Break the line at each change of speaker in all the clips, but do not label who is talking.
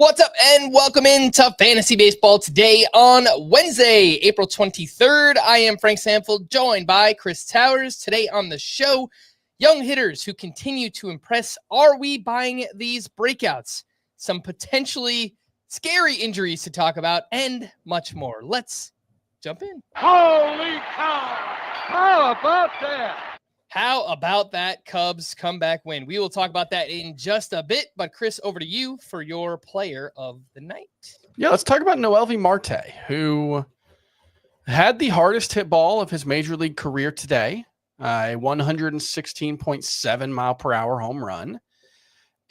What's up, and welcome into Fantasy Baseball today on Wednesday, April 23rd. I am Frank Stampfl, joined by Chris Towers. Today on the show, young hitters who continue to impress. Are we buying these breakouts? Some potentially scary injuries to talk about, and much more. Let's jump in.
Holy cow! How about that?
How about that Cubs comeback win? We will talk about that in just a bit, but Chris, over to you for your player of the night.
Yeah, let's talk about Noelvi Marte, who had the hardest hit ball of his major league career today, a 116.7 mile per hour home run.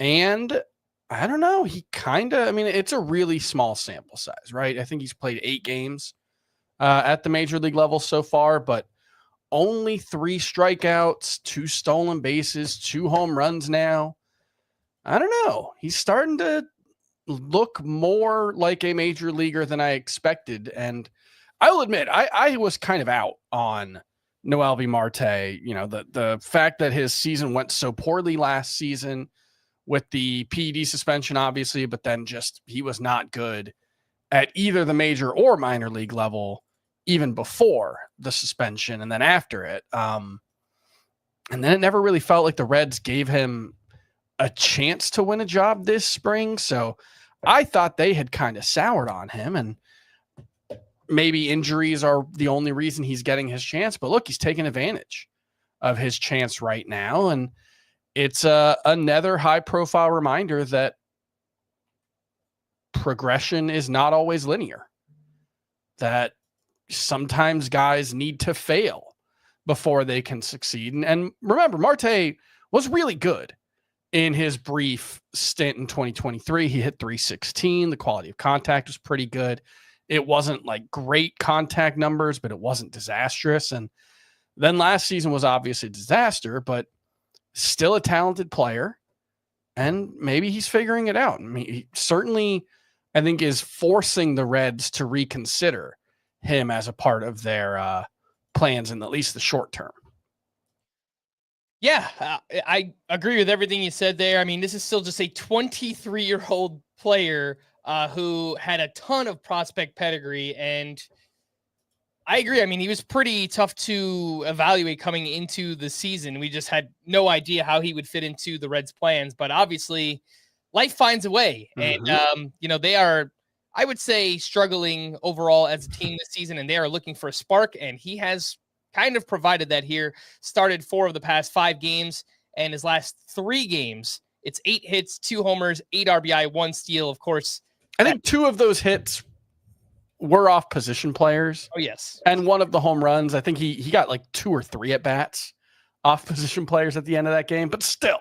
And I don't know, it's a really small sample size, right? I think he's played 8 games at the major league level so far, but only 3 strikeouts, 2 stolen bases, 2 home runs now. I don't know. He's starting to look more like a major leaguer than I expected. And I will admit, I was kind of out on Noelvi Marte. You know, the fact that his season went so poorly last season with the PED suspension, obviously, but then just he was not good at either the major or minor league level, even before the suspension and then after it. And then it never really felt like the Reds gave him a chance to win a job this spring. So I thought they had kind of soured on him, and maybe injuries are the only reason he's getting his chance. But look, he's taking advantage of his chance right now. And it's another high profile reminder that progression is not always linear, that sometimes guys need to fail before they can succeed. And remember, Marte was really good in his brief stint in 2023. He hit 316. The quality of contact was pretty good. It wasn't like great contact numbers, but it wasn't disastrous. And then last season was obviously a disaster, but still a talented player. And maybe he's figuring it out. I mean, he certainly, I think, is forcing the Reds to reconsider him as a part of their plans in at least the short term.
Yeah, I agree with everything you said there. I mean, this is still just a 23-year-old player who had a ton of prospect pedigree, and I agree. I mean, he was pretty tough to evaluate coming into the season. We just had no idea how he would fit into the Reds' plans, but obviously life finds a way.
Mm-hmm.
And, they are, I would say, struggling overall as a team this season, and they are looking for a spark, and he has kind of provided that here. Started 4 of the past 5 games, and his last 3 games, it's 8 hits, 2 homers, 8 RBI, 1 steal. Of course,
I think 2 of those hits were off position players.
Oh, yes.
And one of the home runs, I think he got like 2 or 3 at bats off position players at the end of that game, but still,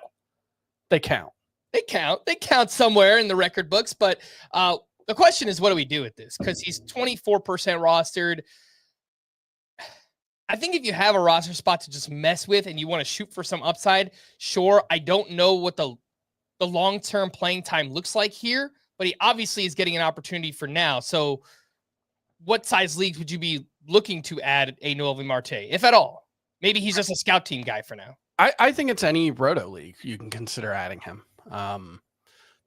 they count.
They count somewhere in the record books, but the question is, what do we do with this? Because he's 24% rostered. I think if you have a roster spot to just mess with and you want to shoot for some upside, sure. I don't know what the long-term playing time looks like here, but he obviously is getting an opportunity for now. So what size leagues would you be looking to add a Noelvi Marte, if at all? Maybe he's just a scout team guy for now.
I think it's any roto league you can consider adding him.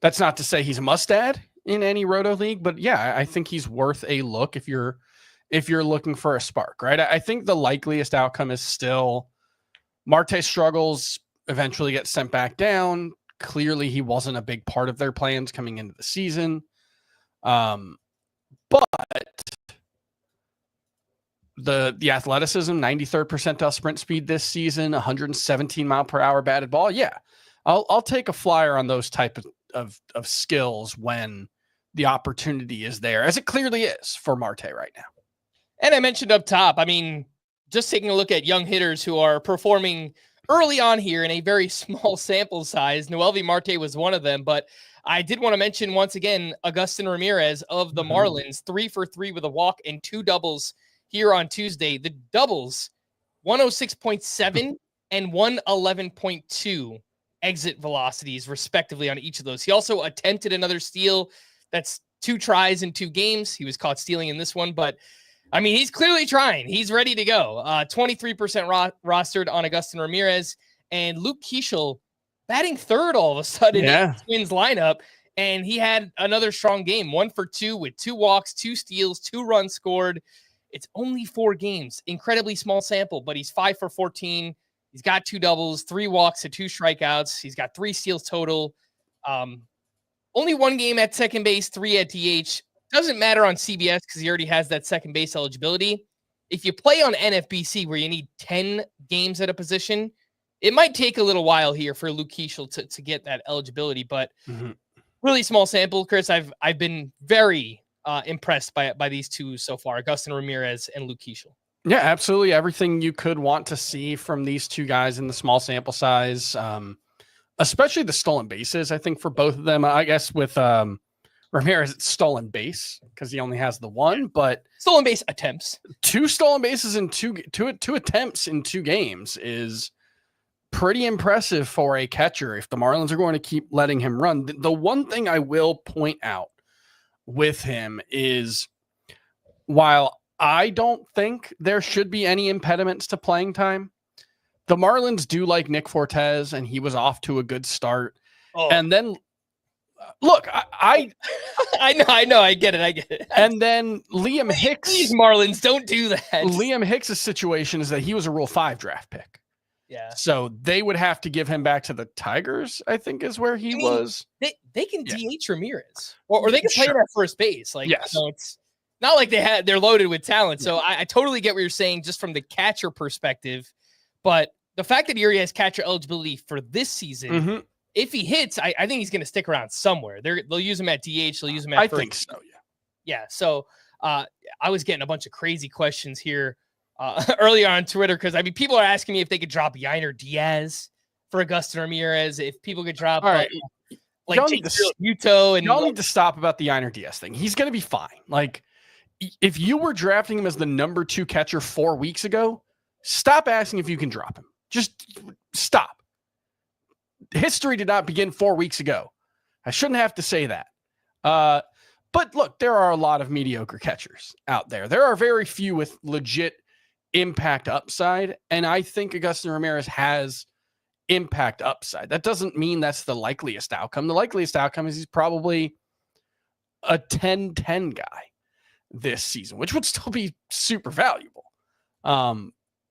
That's not to say he's a must add in any roto league, but yeah, I think he's worth a look if you're looking for a spark, right? I think the likeliest outcome is still Marte struggles, eventually gets sent back down. Clearly he wasn't a big part of their plans coming into the season. But the athleticism, 93rd percentile sprint speed this season, 117 mile per hour batted ball. Yeah, I'll take a flyer on those type of skills when the opportunity is there, as it clearly is for Marte right now.
And I mentioned up top, I mean, just taking a look at young hitters who are performing early on here in a very small sample size. Noelvi Marte was one of them, but I did want to mention once again, Agustin Ramirez of the Marlins, 3 for 3 with a walk and 2 doubles here on Tuesday. The doubles, 106.7 and 111.2 exit velocities, respectively, on each of those. He also attempted another steal. That's 2 tries in 2 games. He was caught stealing in this one, but I mean, he's clearly trying. He's ready to go. 23% rostered on Agustin Ramirez, and Luke Keeschel batting third all of a sudden in the Twins lineup. And he had another strong game, 1 for 2 with 2 walks, 2 steals, 2 runs scored. It's only 4 games, incredibly small sample, but he's 5 for 14. He's got 2 doubles, 3 walks, and 2 strikeouts. He's got 3 steals total. Only 1 game at second base, 3 at DH. Doesn't matter on CBS because he already has that second base eligibility. If you play on NFBC where you need 10 games at a position, it might take a little while here for Luke Keeschel to get that eligibility, but really small sample, Chris. I've been very impressed by these two so far, Agustin Ramirez and Luke Keeschel.
Yeah, absolutely. Everything you could want to see from these two guys in the small sample size, especially the stolen bases, I think, for both of them. I guess with Ramirez, it's stolen base because he only has the 1, but
stolen base attempts. 2
stolen bases in two attempts in 2 games is pretty impressive for a catcher if the Marlins are going to keep letting him run. The one thing I will point out with him is, while I don't think there should be any impediments to playing time, the Marlins do like Nick Fortes, and he was off to a good start. And then, look, I
know, I get it.
And then Liam Hicks.
Please, Marlins, don't do that.
Liam Hicks' situation is that he was a Rule 5 draft pick.
Yeah.
So they would have to give him back to the Tigers, I think is where he was.
They can DH Ramirez, or they can play him at first base. Like, it's not like they're loaded with talent. So I totally get what you're saying just from the catcher perspective. But the fact that he already has catcher eligibility for this season, if he hits, I think he's going to stick around somewhere. They'll use him at DH. They'll use him at first.
I think so,
Yeah. So I was getting a bunch of crazy questions here earlier on Twitter because, I mean, people are asking me if they could drop Yainer Diaz for Agustin Ramirez, if people could drop like
y'all need to stop about the Yainer Diaz thing. He's going to be fine. Like, if you were drafting him as the number 2 catcher 4 weeks ago, stop asking if you can drop him. Just stop. History did not begin 4 weeks ago. I shouldn't have to say that. But look, there are a lot of mediocre catchers out there. There are very few with legit impact upside, and I think Agustin Ramirez has impact upside. That doesn't mean that's the likeliest outcome. The likeliest outcome is he's probably a 10-10 guy this season, which would still be super valuable.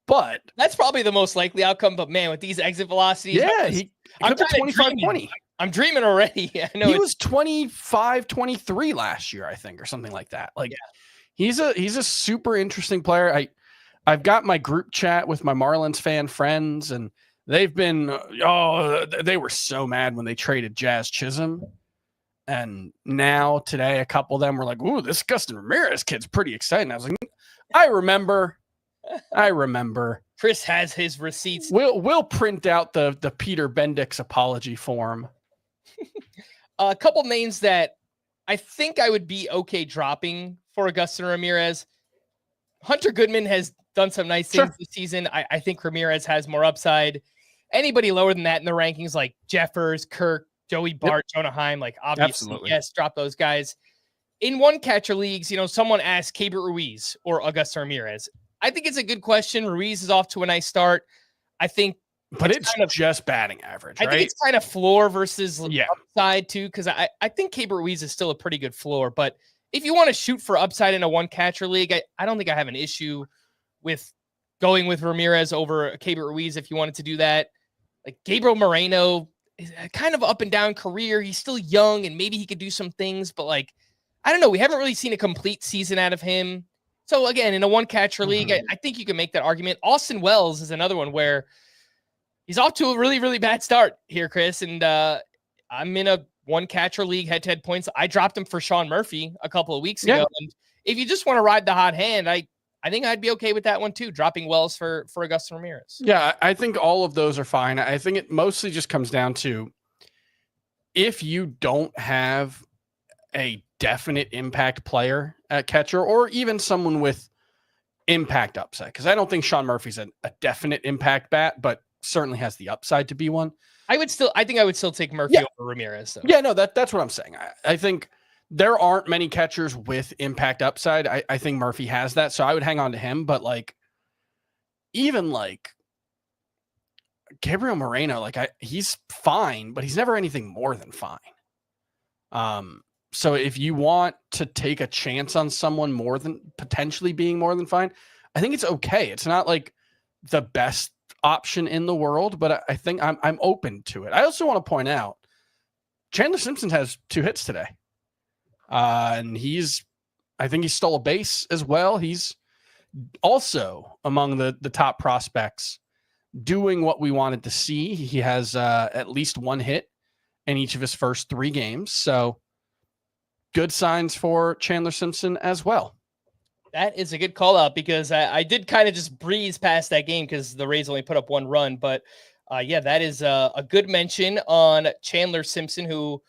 But
that's probably the most likely outcome. But man, with these exit velocities,
I'm 25-20.
I'm dreaming already. I know
he was 25-23 last year, I think, or something like that. Like, he's a super interesting player. I've got my group chat with my Marlins fan friends, and they've been they were so mad when they traded Jazz Chisholm. And now today, a couple of them were like, "Ooh, this Agustin Ramirez kid's pretty exciting." I was like, I remember.
Chris has his receipts.
We'll print out the Peter Bendix apology form.
A couple names that I think I would be okay dropping for Agustin Ramirez. Hunter Goodman has done some nice things this season. I think Ramirez has more upside. Anybody lower than that in the rankings, like Jeffers, Kirk, Joey Bart, Jonah Heim, like obviously, yes, drop those guys. In one catcher leagues, someone asked Keibert Ruiz or Agustin Ramirez. I think it's a good question. Ruiz is off to a nice start. I think,
but it's kind of just batting average.
I think it's kind of floor versus upside too, because I think Keibert Ruiz is still a pretty good floor. But if you want to shoot for upside in a one catcher league, I don't think I have an issue with going with Ramirez over Keibert Ruiz if you wanted to do that. Like Gabriel Moreno is a kind of up and down career. He's still young and maybe he could do some things, but like, I don't know. We haven't really seen a complete season out of him. So again, in a one catcher league, I think you can make that argument. Austin Wells is another one where he's off to a really, really bad start here, Chris. And I'm in a one catcher league, head-to-head points. I dropped him for Sean Murphy a couple of weeks ago. And if you just want to ride the hot hand, I think I'd be okay with that one too, dropping Wells for Agustin Ramirez.
Yeah, I think all of those are fine. I think it mostly just comes down to if you don't have a definite impact player at catcher or even someone with impact upside, because I don't think Sean Murphy's a definite impact bat, but certainly has the upside to be one.
I think I would still take Murphy over Ramirez. Though.
Yeah, no, that's what I'm saying. I think there aren't many catchers with impact upside. I think Murphy has that, so I would hang on to him. But like, even like Gabriel Moreno, like he's fine, but he's never anything more than fine. So if you want to take a chance on someone more than potentially being more than fine, I think it's okay. It's not like the best option in the world, but I think I'm open to it. I also want to point out Chandler Simpson has 2 hits today. And I think he stole a base as well. He's also among the top prospects doing what we wanted to see. He has at least 1 hit in each of his first 3 games. So good signs for Chandler Simpson as well.
That is a good call out because I did kind of just breeze past that game because the Rays only put up 1 run. But yeah, that is a good mention on Chandler Simpson, who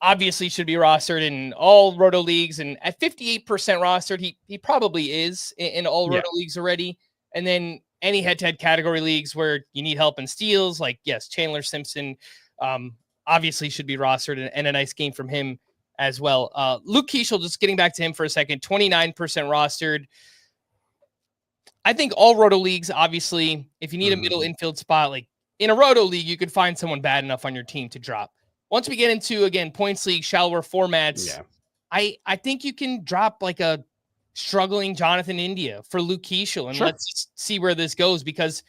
obviously should be rostered in all roto leagues. And at 58% rostered, he probably is in all roto leagues already. And then any head-to-head category leagues where you need help in steals, like, yes, Chandler Simpson obviously should be rostered, and a nice game from him as well. Luke Keeschel, just getting back to him for a second, 29% rostered. I think all roto leagues, obviously, if you need a middle infield spot, like in a roto league, you could find someone bad enough on your team to drop. Once we get into, again, points league, shallower formats, I think you can drop like a struggling Jonathan India for Luke Keeschel, and let's just see where this goes, because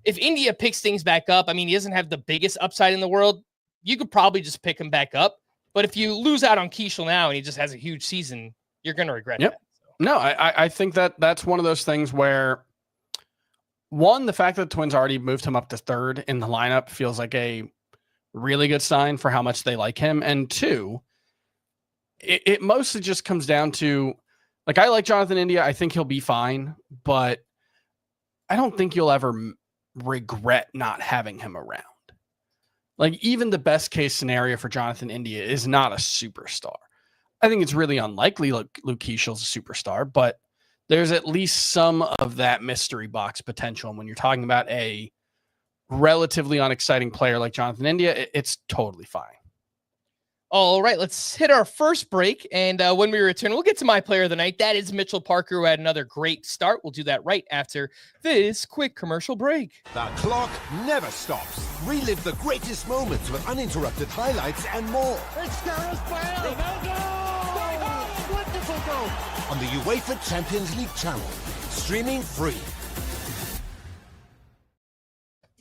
if India picks things back up, I mean, he doesn't have the biggest upside in the world. You could probably just pick him back up. But if you lose out on Keeschel now and he just has a huge season, you're going to regret that. So.
No, I think that's one of those things where, one, the fact that the Twins already moved him up to 3rd in the lineup feels like a really good sign for how much they like him. And 2, it mostly just comes down to, like, I like Jonathan India. I think he'll be fine, but I don't think you'll ever regret not having him around. Like, even the best case scenario for Jonathan India is not a superstar. I think it's really unlikely Luke Keeschel's a superstar, but there's at least some of that mystery box potential. And when you're talking about a relatively unexciting player like Jonathan India, it's totally fine.
All right, let's hit our first break. And when we return, we'll get to my player of the night. That is Mitchell Parker, who had another great start. We'll do that right after this quick commercial break.
The clock never stops. Relive the greatest moments with uninterrupted highlights and more.
It's Gareth Bale. Ronaldo. Wonderful goal.
On the UEFA Champions League channel. Streaming free.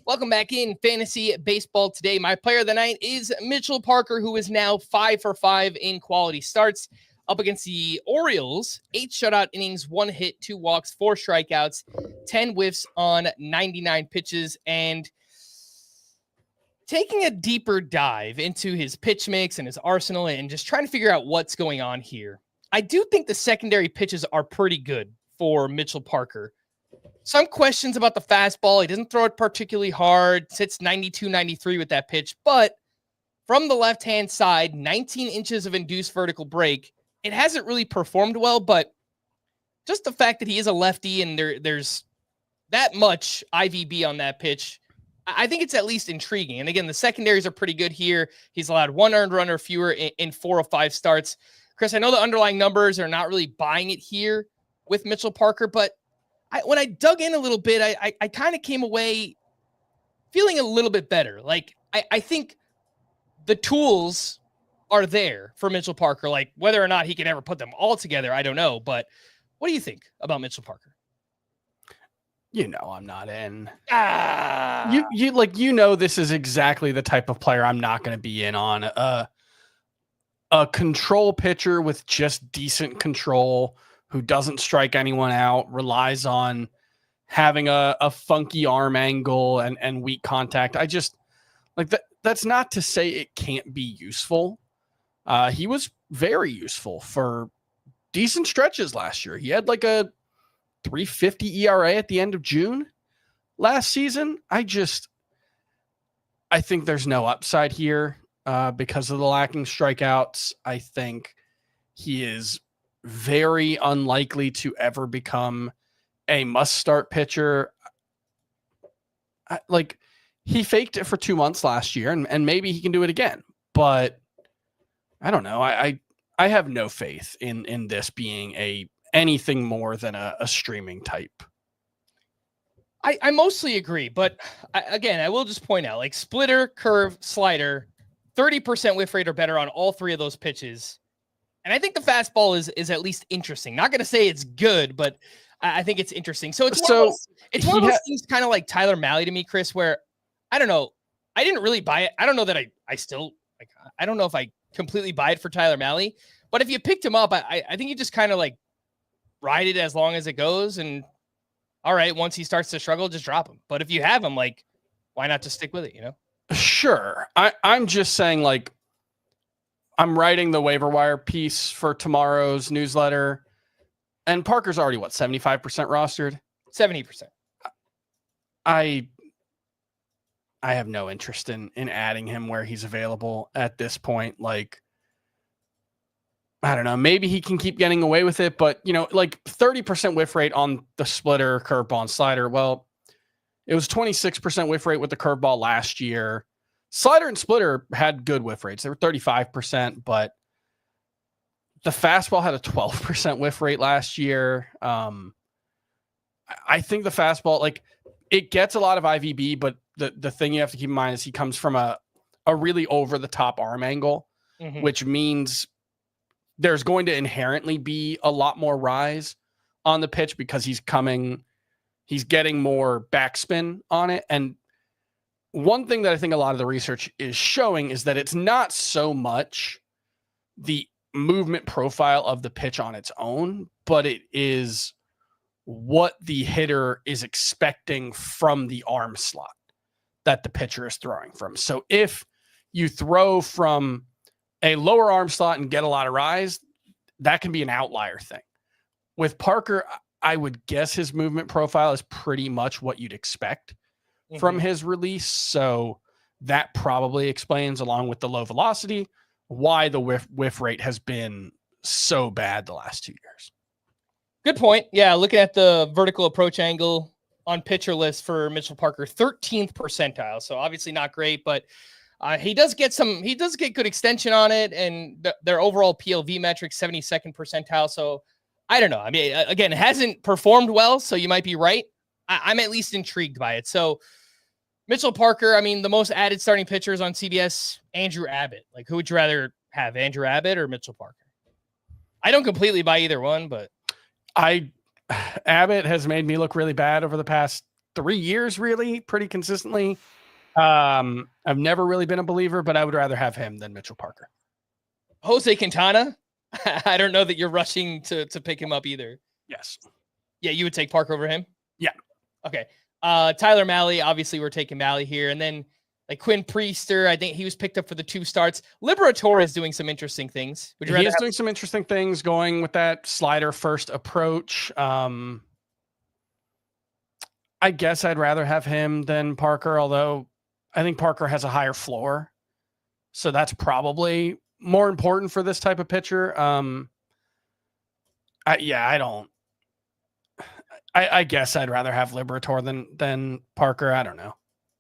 Welcome back in Fantasy Baseball today. My player of the night is Mitchell Parker, who is now 5 for 5 in quality starts up against the Orioles. 8 shutout innings, 1 hit, 2 walks, 4 strikeouts, 10 whiffs on 99 pitches. And taking a deeper dive into his pitch mix and his arsenal and just trying to figure out what's going on here, I do think the secondary pitches are pretty good for Mitchell Parker. Some questions about the fastball. He doesn't throw it particularly hard, sits 92, 93 with that pitch. But from the left-hand side, 19 inches of induced vertical break. It hasn't really performed well, but just the fact that he is a lefty and there's that much IVB on that pitch, I think it's at least intriguing. And again, the secondaries are pretty good here. He's allowed 1 earned run or fewer in 4 of 5 starts. Chris, I know the underlying numbers are not really buying it here with Mitchell Parker, but when I dug in a little bit, I kind of came away feeling a little bit better. Like, I think the tools are there for Mitchell Parker. Like, whether or not he can ever put them all together, I don't know. But what do you think about Mitchell Parker?
You know I'm not in. You this is exactly the type of player I'm not going to be in on. A control pitcher with just decent control, who doesn't strike anyone out, relies on having a funky arm angle and weak contact. I just like that. That's not to say it can't be useful. He was very useful for decent stretches last year. He had like a 3.50 ERA at the end of June last season. I think there's no upside here because of the lacking strikeouts. I think he is very unlikely to ever become a must-start pitcher. He faked it for 2 months last year, and maybe he can do it again. But I don't know. I have no faith in this being anything more than a streaming type.
I mostly agree, but I will just point out, like, splitter, curve, slider, 30% whiff rate or better on all three of those pitches. And I think the fastball is at least interesting. Not going to say it's good, but I think it's interesting. So it's one of those things kind of like Tyler Mahle to me, Chris, where I don't know. I didn't really buy it. I don't know that I still like, I don't know if I completely buy it for Tyler Mahle, but if you picked him up, I think you just kind of like ride it as long as it goes. And all right, once he starts to struggle, just drop him. But if you have him, like, why not just stick with it? You know? Sure.
I'm just saying, like, I'm writing the waiver wire piece for tomorrow's newsletter, and Parker's already 75% rostered?
70%.
I have no interest in adding him where he's available at this point. Like, I don't know, maybe he can keep getting away with it, but like 30% whiff rate on the splitter, curveball, and slider. Well, it was 26% whiff rate with the curveball last year. Slider and splitter had good whiff rates. They were 35%, but the fastball had a 12% whiff rate last year. I think the fastball, like, it gets a lot of IVB, but the thing you have to keep in mind is he comes from a really over the top arm angle, which means there's going to inherently be a lot more rise on the pitch because he's getting more backspin on it. And one thing that I think a lot of the research is showing is that it's not so much the movement profile of the pitch on its own, but it is what the hitter is expecting from the arm slot that the pitcher is throwing from. So if you throw from a lower arm slot and get a lot of rise, that can be an outlier thing. With Parker, I would guess his movement profile is pretty much what you'd expect from his release. So that probably explains, along with the low velocity, why the whiff rate has been so bad the last 2 years.
Good point. Yeah, looking at the vertical approach angle on pitcher list for Mitchell Parker, 13th percentile. So obviously not great, but he does get good extension on it, and their overall PLV metric, 72nd percentile. So I don't know. I mean, again, it hasn't performed well, so you might be right. I'm at least intrigued by it. So Mitchell Parker, I mean, the most added starting pitchers on CBS, Andrew Abbott. Like, who would you rather have, Andrew Abbott or Mitchell Parker? I don't completely buy either one, but
Abbott has made me look really bad over the past 3 years, really, pretty consistently. I've never really been a believer, but I would rather have him than Mitchell Parker.
Jose Quintana, I don't know that you're rushing to pick him up either.
Yes.
Yeah, you would take Parker over him?
Yeah.
Okay. Tyler Mahle, obviously we're taking Mahle here. And then like Quinn Priester, I think he was picked up for the 2 starts. Liberatore is doing some interesting things.
He is doing some interesting things, going with that slider first approach. I guess I'd rather have him than Parker, although I think Parker has a higher floor. So that's probably more important for this type of pitcher. I guess I'd rather have Liberatore than Parker. I don't know.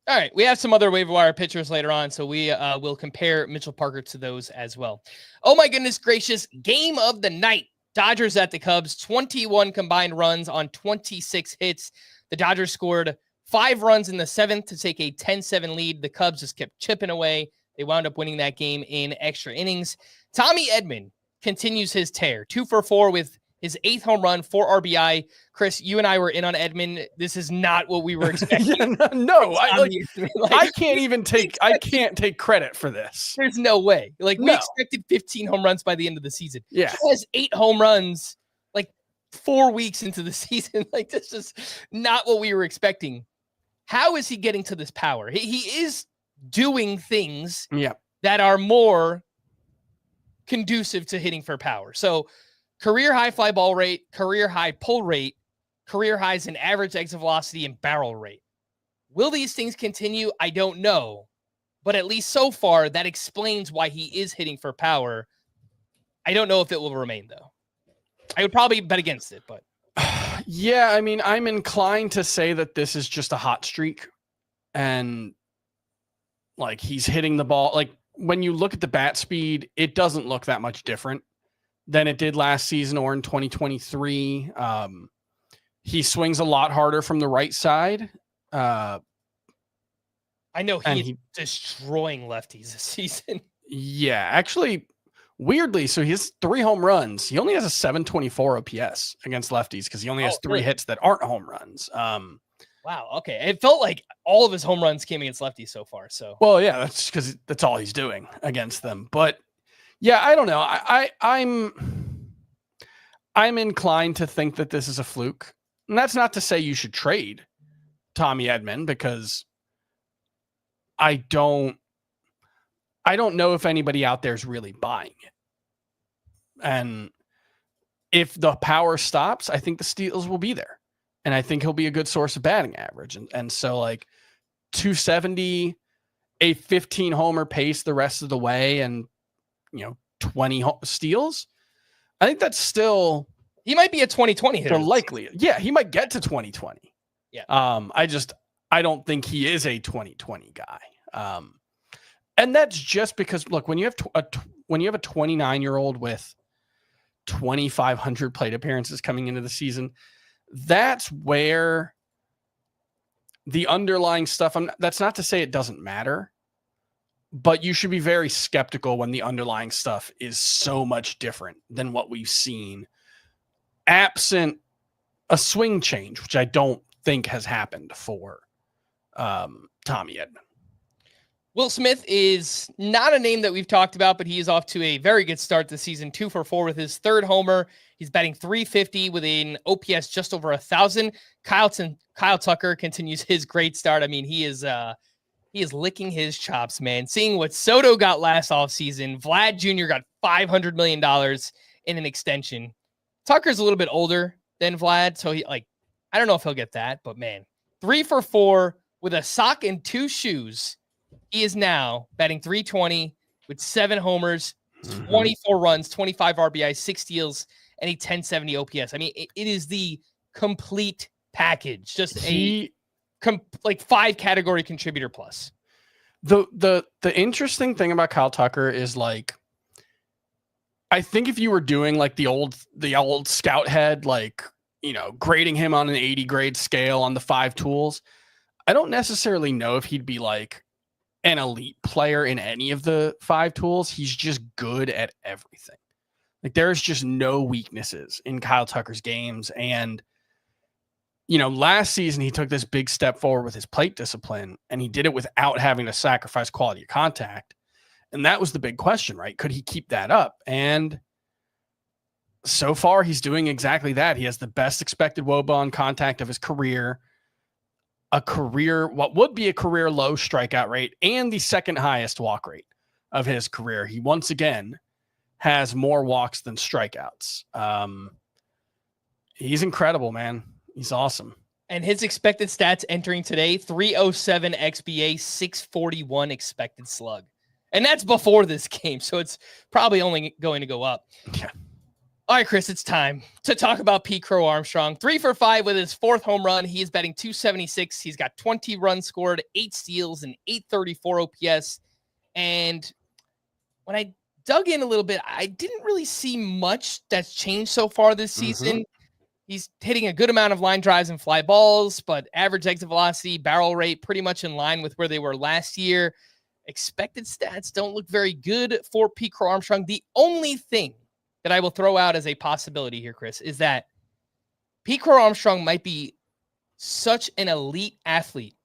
All right. We have some other waiver wire pitchers later on, so we will compare Mitchell Parker to those as well. Oh my goodness gracious. Game of the night. Dodgers at the Cubs, 21 combined runs on 26 hits. The Dodgers scored 5 runs in the 7th to take a 10-7 lead. The Cubs just kept chipping away. They wound up winning that game in extra innings. Tommy Edman continues his tear, 2 for 4 with his 8th home run, 4 RBI. Chris, you and I were in on Edman. This is not what we were expecting.
I can't take credit for this.
There's no way. Like, we expected 15 home runs by the end of the season.
Yeah.
He has 8 home runs, like 4 weeks into the season. Like, this is not what we were expecting. How is he getting to this power? He is doing things that are more conducive to hitting for power. So career high fly ball rate, career high pull rate, career highs in average exit velocity and barrel rate. Will these things continue? I don't know. But at least so far, that explains why he is hitting for power. I don't know if it will remain, though. I would probably bet against it, but.
Yeah, I mean, I'm inclined to say that this is just a hot streak. And, like, he's hitting the ball. Like, when you look at the bat speed, it doesn't look that much different than it did last season or in 2023. He swings a lot harder from the right side.
I know
And
he's destroying lefties this season.
Yeah, actually, weirdly, so he has 3 home runs. He only has a 724 OPS against lefties because he only has 3
really?
hits that aren't home runs.
Wow. Okay. It felt like all of his home runs came against lefties so far. So,
Well, yeah, that's because that's all he's doing against them. But yeah, I don't know. I'm inclined to think that this is a fluke. And that's not to say you should trade Tommy Edman, because I don't know if anybody out there is really buying it. And if the power stops, I think the steals will be there. And I think he'll be a good source of batting average. And so, like, 270, a 15 homer pace the rest of the way, and 20 steals, I think that's still,
he might be a 2020 hitter.
Likely. Yeah, he might get to 2020.
Yeah.
I don't think he is a 2020 guy. And that's just because, look, when you have a 29-year-old with 2,500 plate appearances coming into the season, that's where the underlying stuff, that's not to say it doesn't matter, but you should be very skeptical when the underlying stuff is so much different than what we've seen, absent a swing change, which I don't think has happened for Tommy Edman.
Will Smith is not a name that we've talked about, but he is off to a very good start this season, 2 for 4 with his 3rd homer. He's batting .350 with an OPS just over 1,000. Kyle Tucker continues his great start. I mean, he is licking his chops, man. Seeing what Soto got last offseason, Vlad Jr. got $500 million in an extension. Tucker's a little bit older than Vlad, so I don't know if he'll get that, but man, 3 for 4 with a sock and 2 shoes. He is now batting .320 with 7 homers, 24 runs, 25 RBIs, 6 steals, and a 1070 OPS. I mean, it is the complete package. Just a 5-category contributor plus.
The interesting thing about Kyle Tucker is, like, I think if you were doing like the old scout head, like, grading him on an 80 grade scale on the 5 tools, I don't necessarily know if he'd be like an elite player in any of the 5 tools. He's just good at everything. Like, there's just no weaknesses in Kyle Tucker's games. And, last season he took this big step forward with his plate discipline, and he did it without having to sacrifice quality of contact. And that was the big question, right? Could he keep that up? And so far he's doing exactly that. He has the best expected WOBA on contact of his career, what would be a career low strikeout rate, and the 2nd highest walk rate of his career. He once again has more walks than strikeouts. He's incredible, man. He's awesome.
And his expected stats entering today, 307 XBA, 641 expected slug. And that's before this game, so it's probably only going to go up.
Yeah.
All right, Chris, it's time to talk about Pete Crow-Armstrong. 3 for 5 with his 4th home run. He is batting .276. He's got 20 runs scored, 8 steals, and 834 OPS. And when I dug in a little bit, I didn't really see much that's changed so far this season. He's hitting a good amount of line drives and fly balls, but average exit velocity, barrel rate, pretty much in line with where they were last year. Expected stats don't look very good for Pete Crow-Armstrong. The only thing that I will throw out as a possibility here, Chris, is that Pete Crow-Armstrong might be such an elite athlete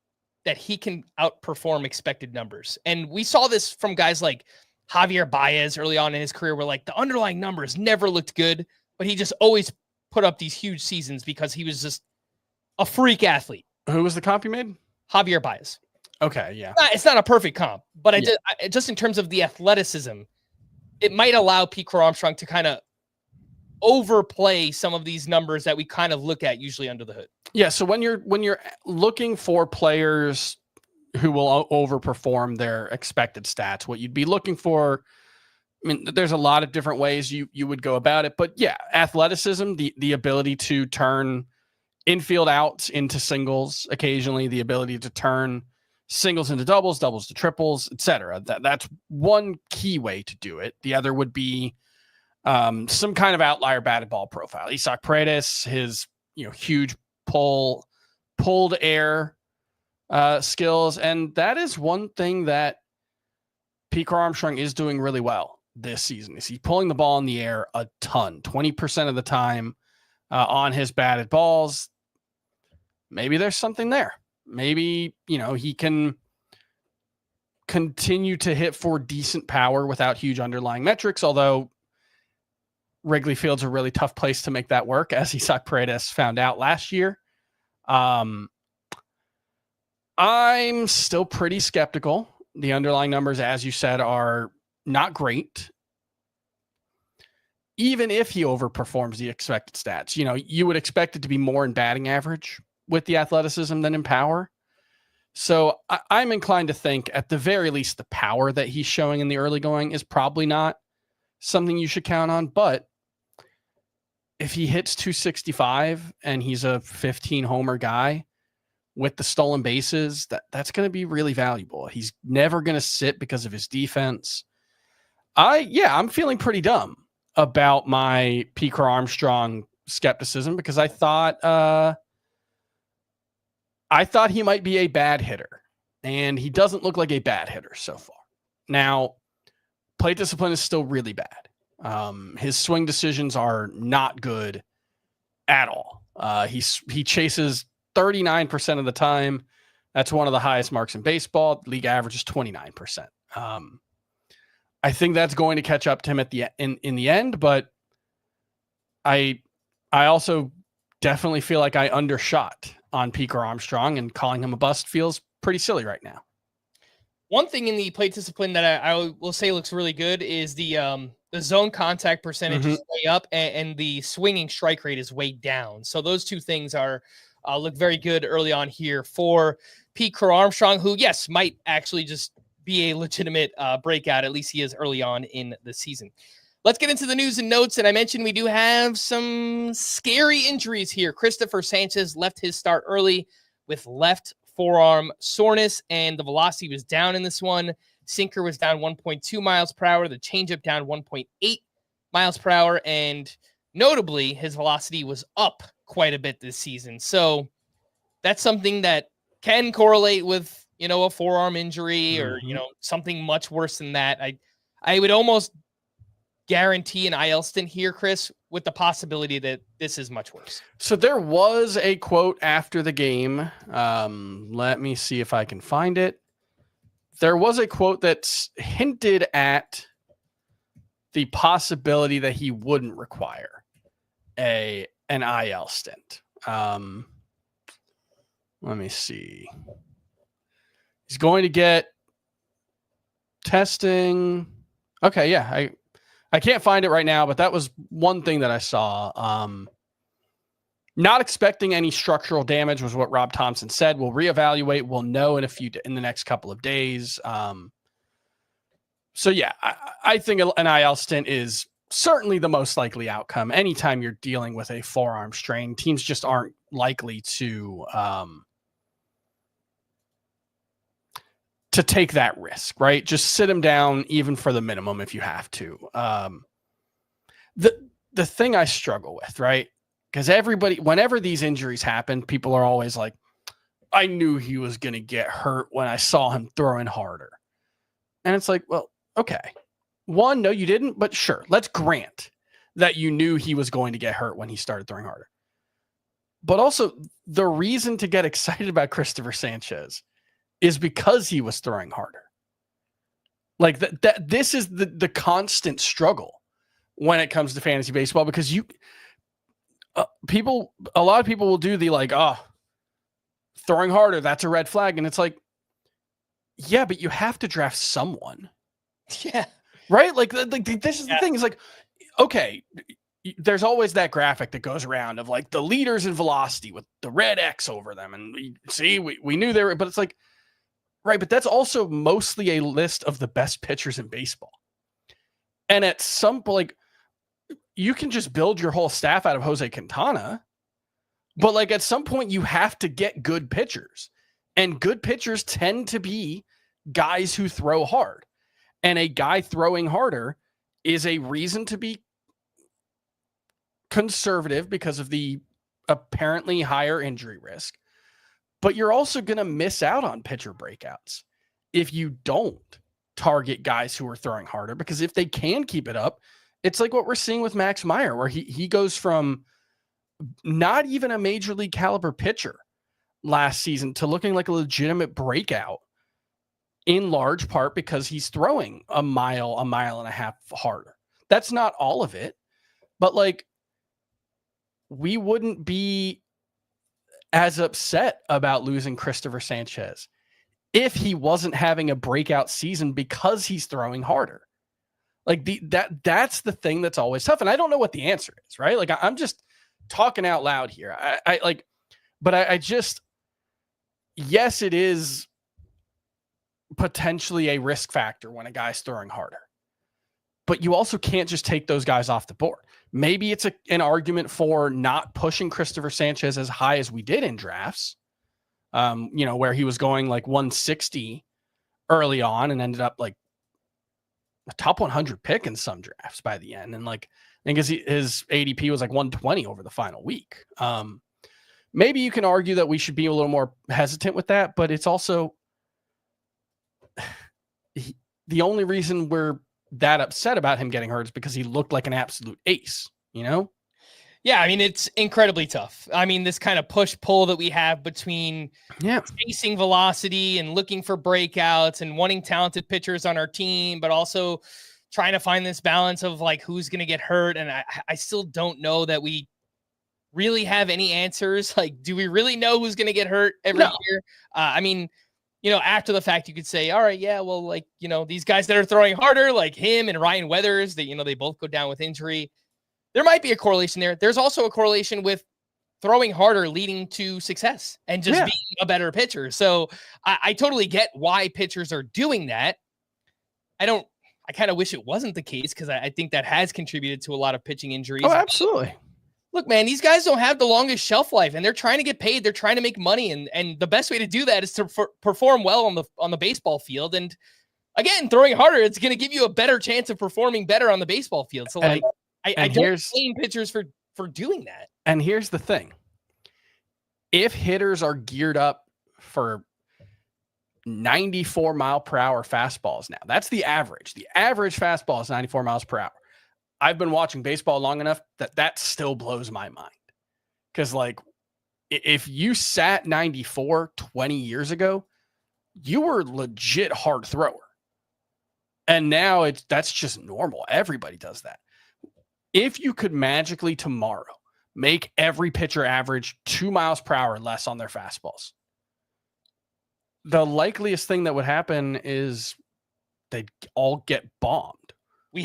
that he can outperform expected numbers. And we saw this from guys like Javier Baez early on in his career, where like the underlying numbers never looked good, but he just always put up these huge seasons because he was just a freak athlete.
Who was the comp you made?
Javier Baez.
Okay, yeah.
It's not a perfect comp, but just in terms of the athleticism, it might allow Pete Crow-Armstrong to kind of overplay some of these numbers that we kind of look at usually under the hood.
Yeah, so when you're looking for players who will overperform their expected stats, what you'd be looking for, I mean, there's a lot of different ways you would go about it, but yeah, athleticism, the ability to turn infield outs into singles occasionally, the ability to turn singles into doubles, doubles to triples, etc. That's one key way to do it. The other would be some kind of outlier batted ball profile. Isaac Paredes, his huge pulled air skills. And that is one thing that Pete Crow-Armstrong is doing really well this season. Is he's pulling the ball in the air a ton, 20% of the time on his batted balls. Maybe there's something there. Maybe, he can continue to hit for decent power without huge underlying metrics, although Wrigley Field's a really tough place to make that work, as Isaac Paredes found out last year. I'm still pretty skeptical. The underlying numbers, as you said, are not great. Even if he overperforms the expected stats, you would expect it to be more in batting average with the athleticism than in power. So I'm inclined to think at the very least the power that he's showing in the early going is probably not something you should count on. But if he hits 265 and he's a 15 homer guy with the stolen bases, that's going to be really valuable. He's never going to sit because of his defense. I'm feeling pretty dumb about my Pete Crow-Armstrong skepticism because I thought he might be a bad hitter, and he doesn't look like a bad hitter so far. Now, plate discipline is still really bad. His swing decisions are not good at all. He chases 39% of the time. That's one of the highest marks in baseball. League average is 29%. I think that's going to catch up to him in the end, but I also definitely feel like I undershot on Pete Crow-Armstrong, and calling him a bust feels pretty silly right now.
One thing in the plate discipline that I will say looks really good is the zone contact percentage is way up, and the swinging strike rate is way down. So those two things look very good early on here for Pete Crow-Armstrong, who, yes, might actually just be a legitimate breakout. At least he is early on in the season. Let's get into the news and notes. And I mentioned we do have some scary injuries here. Cristopher Sanchez left his start early with left forearm soreness, and the velocity was down in this one. Sinker was down 1.2 miles per hour. The changeup down 1.8 miles per hour. And notably, his velocity was up quite a bit this season. So that's something that can correlate with, a forearm injury or, something much worse than that. I would almost guarantee an IL stint here, Chris, with the possibility that this is much worse.
So there was a quote after the game. Let me see if I can find it. There was a quote that's hinted at the possibility that he wouldn't require an IL stint. Let me see. He's going to get testing. Okay, yeah, I can't find it right now, but that was one thing that I saw. Not expecting any structural damage was what Rob Thompson said. We'll reevaluate. We'll know in the next couple of days. So yeah, I think an IL stint is certainly the most likely outcome. Anytime you're dealing with a forearm strain, teams just aren't likely to take that risk, right? Just sit him down even for the minimum if you have to. The thing I struggle with, right? Because whenever these injuries happen, people are always like, I knew he was going to get hurt when I saw him throwing harder. And it's like, well, okay. One, no, you didn't, but sure. Let's grant that you knew he was going to get hurt when he started throwing harder. But also, the reason to get excited about Cristopher Sanchez is because he was throwing harder. Like this is the constant struggle when it comes to fantasy baseball, because a lot of people will do the throwing harder, that's a red flag. And it's like, yeah, but you have to draft someone.
Yeah.
Right? Like this is the thing. It's like, okay, there's always that graphic that goes around of like the leaders in velocity with the red X over them. And we knew they were, but it's like, right, but that's also mostly a list of the best pitchers in baseball. And at some point, you can just build your whole staff out of Jose Quintana, but like at some point you have to get good pitchers, and good pitchers tend to be guys who throw hard, and a guy throwing harder is a reason to be conservative because of the apparently higher injury risk. But you're also going to miss out on pitcher breakouts if you don't target guys who are throwing harder, because if they can keep it up, it's like what we're seeing with Max Meyer, where he goes from not even a major league caliber pitcher last season to looking like a legitimate breakout, in large part because he's throwing a mile and a half harder. That's not all of it, but like, we wouldn't be as upset about losing Cristopher Sanchez if he wasn't having a breakout season because he's throwing harder. Like that's the thing that's always tough. And I don't know what the answer is, right? Like I'm just talking out loud here. I just, yes, it is potentially a risk factor when a guy's throwing harder, but you also can't just take those guys off the board. Maybe it's an argument for not pushing Cristopher Sanchez as high as we did in drafts, where he was going like 160 early on and ended up like a top 100 pick in some drafts by the end. And like, I think his ADP was like 120 over the final week. Maybe you can argue that we should be a little more hesitant with that, but it's also the only reason we're that upset about him getting hurt is because he looked like an absolute ace, you know?
Yeah, I mean, it's incredibly tough. I mean, this kind of push-pull that we have between chasing velocity and looking for breakouts and wanting talented pitchers on our team, but also trying to find this balance of like who's going to get hurt. And I still don't know that we really have any answers. Like, do we really know who's going to get hurt every year? I mean, after the fact, you could say, all right, yeah, well, like, these guys that are throwing harder, like him and Ryan Weathers, that, they both go down with injury. There might be a correlation there. There's also a correlation with throwing harder leading to success and just being a better pitcher. So I totally get why pitchers are doing that. I kind of wish it wasn't the case, because I think that has contributed to a lot of pitching injuries.
Oh, absolutely.
Look, man, these guys don't have the longest shelf life, and they're trying to get paid. They're trying to make money, and the best way to do that is to perform well on the baseball field. And again, throwing harder, it's going to give you a better chance of performing better on the baseball field. So, like, I don't blame pitchers for doing that.
And here's the thing: if hitters are geared up for 94 mile per hour fastballs now, that's the average. The average fastball is 94 miles per hour. I've been watching baseball long enough that still blows my mind. Because, like, if you sat 94 20 years ago, you were a legit hard thrower. And now that's just normal. Everybody does that. If you could magically tomorrow make every pitcher average 2 miles per hour less on their fastballs, the likeliest thing that would happen is they'd all get bombed.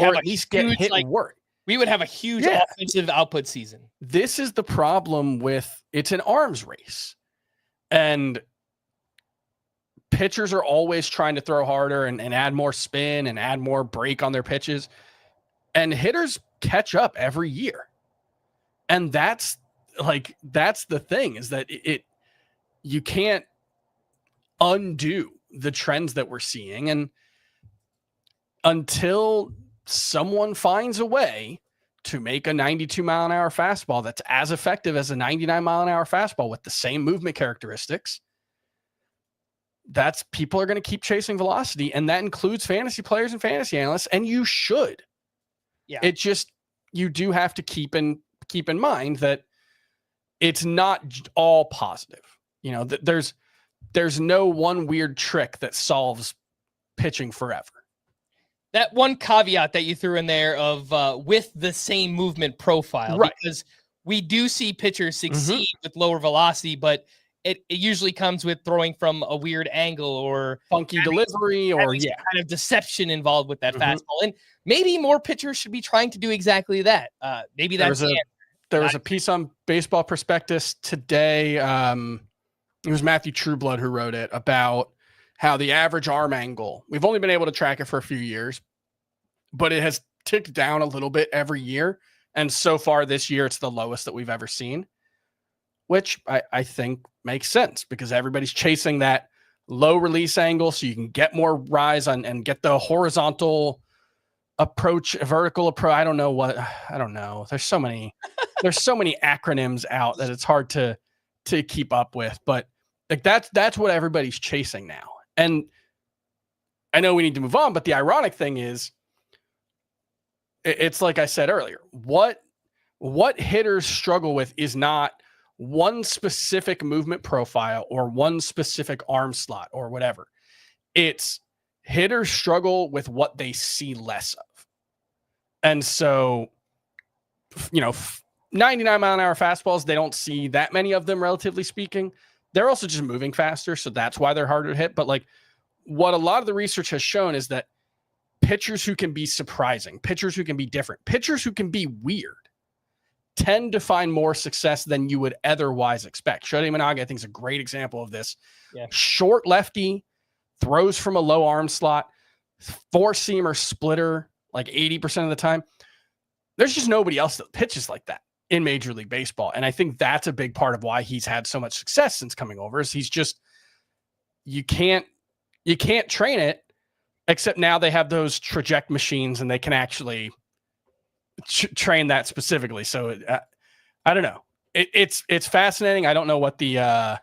Or at least get hit and work. We
would have a huge offensive output season.
This is the problem with it's an arms race. And pitchers are always trying to throw harder and add more spin and add more break on their pitches. And hitters catch up every year. And that's the thing, is that you can't undo the trends that we're seeing. And until someone finds a way to make a 92 mile an hour fastball that's as effective as a 99 mile an hour fastball with the same movement characteristics, people are going to keep chasing velocity. And that includes fantasy players and fantasy analysts. And you should. Yeah. It just, you do have to keep in mind that it's not all positive. There's no one weird trick that solves pitching forever.
That one caveat that you threw in there of with the same movement profile, right? Because we do see pitchers succeed with lower velocity, but it usually comes with throwing from a weird angle or
funky delivery or
kind of deception involved with that fastball. And maybe more pitchers should be trying to do exactly that. Maybe that's
there was a piece on Baseball Prospectus today. It was Matthew Trueblood who wrote it, about how the average arm angle, we've only been able to track it for a few years, but it has ticked down a little bit every year. And so far this year, it's the lowest that we've ever seen, which I think makes sense, because everybody's chasing that low release angle so you can get more rise on and get the horizontal approach, vertical approach. I don't know. There's so many acronyms out that it's hard to keep up with. But Like that's what everybody's chasing now. And I know we need to move on, but the ironic thing is, it's like I said earlier, what hitters struggle with is not one specific movement profile or one specific arm slot or whatever. It's hitters struggle with what they see less of. And so, 99 mile an hour fastballs, they don't see that many of them, relatively speaking. They're also just moving faster, so that's why they're harder to hit. But like what a lot of the research has shown is that pitchers who can be surprising, pitchers who can be different, pitchers who can be weird tend to find more success than you would otherwise expect. Shota Imanaga, I think, is a great example of this.
Yeah.
Short lefty, throws from a low arm slot, four-seam or splitter like 80% of the time. There's just nobody else that pitches like that in Major League Baseball. And I think that's a big part of why he's had so much success since coming over is he's just, you can't train it, except now they have those traject machines and they can actually train that specifically. So I don't know. It's fascinating. I don't know what the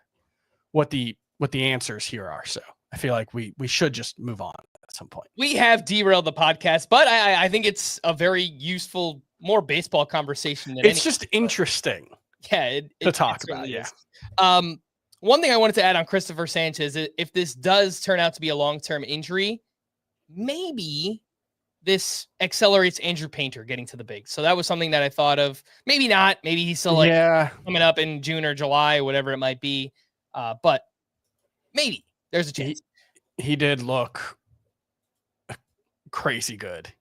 answers here are. So I feel like we should just move on at some point.
We have derailed the podcast, but I think it's a very useful, more baseball conversation.
It's just interesting.
Yeah,
to talk about. Yeah.
One thing I wanted to add on Cristopher Sanchez, if this does turn out to be a long-term injury, maybe this accelerates Andrew Painter getting to the big. So that was something that I thought of. Maybe not. Maybe he's still coming up in June or July, whatever it might be. But maybe there's a chance.
He did look crazy good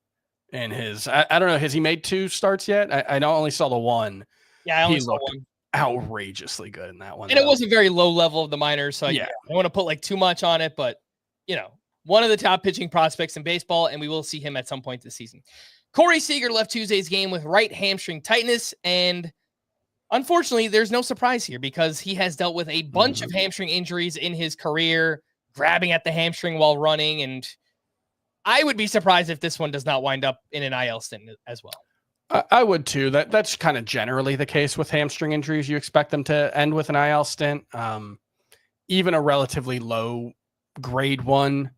in his. I don't know. Has he made 2 starts yet? I only saw the one.
Yeah, I only saw one.
Outrageously good in that one.
And it wasn't very low level of the minors. So I don't want to put like too much on it, but one of the top pitching prospects in baseball, and we will see him at some point this season. Corey Seager left Tuesday's game with right hamstring tightness, and unfortunately, there's no surprise here because he has dealt with a bunch of hamstring injuries in his career, grabbing at the hamstring while running, and I would be surprised if this one does not wind up in an IL stint as well.
I would too. That's kind of generally the case with hamstring injuries. You expect them to end with an IL stint. Even a relatively low grade one,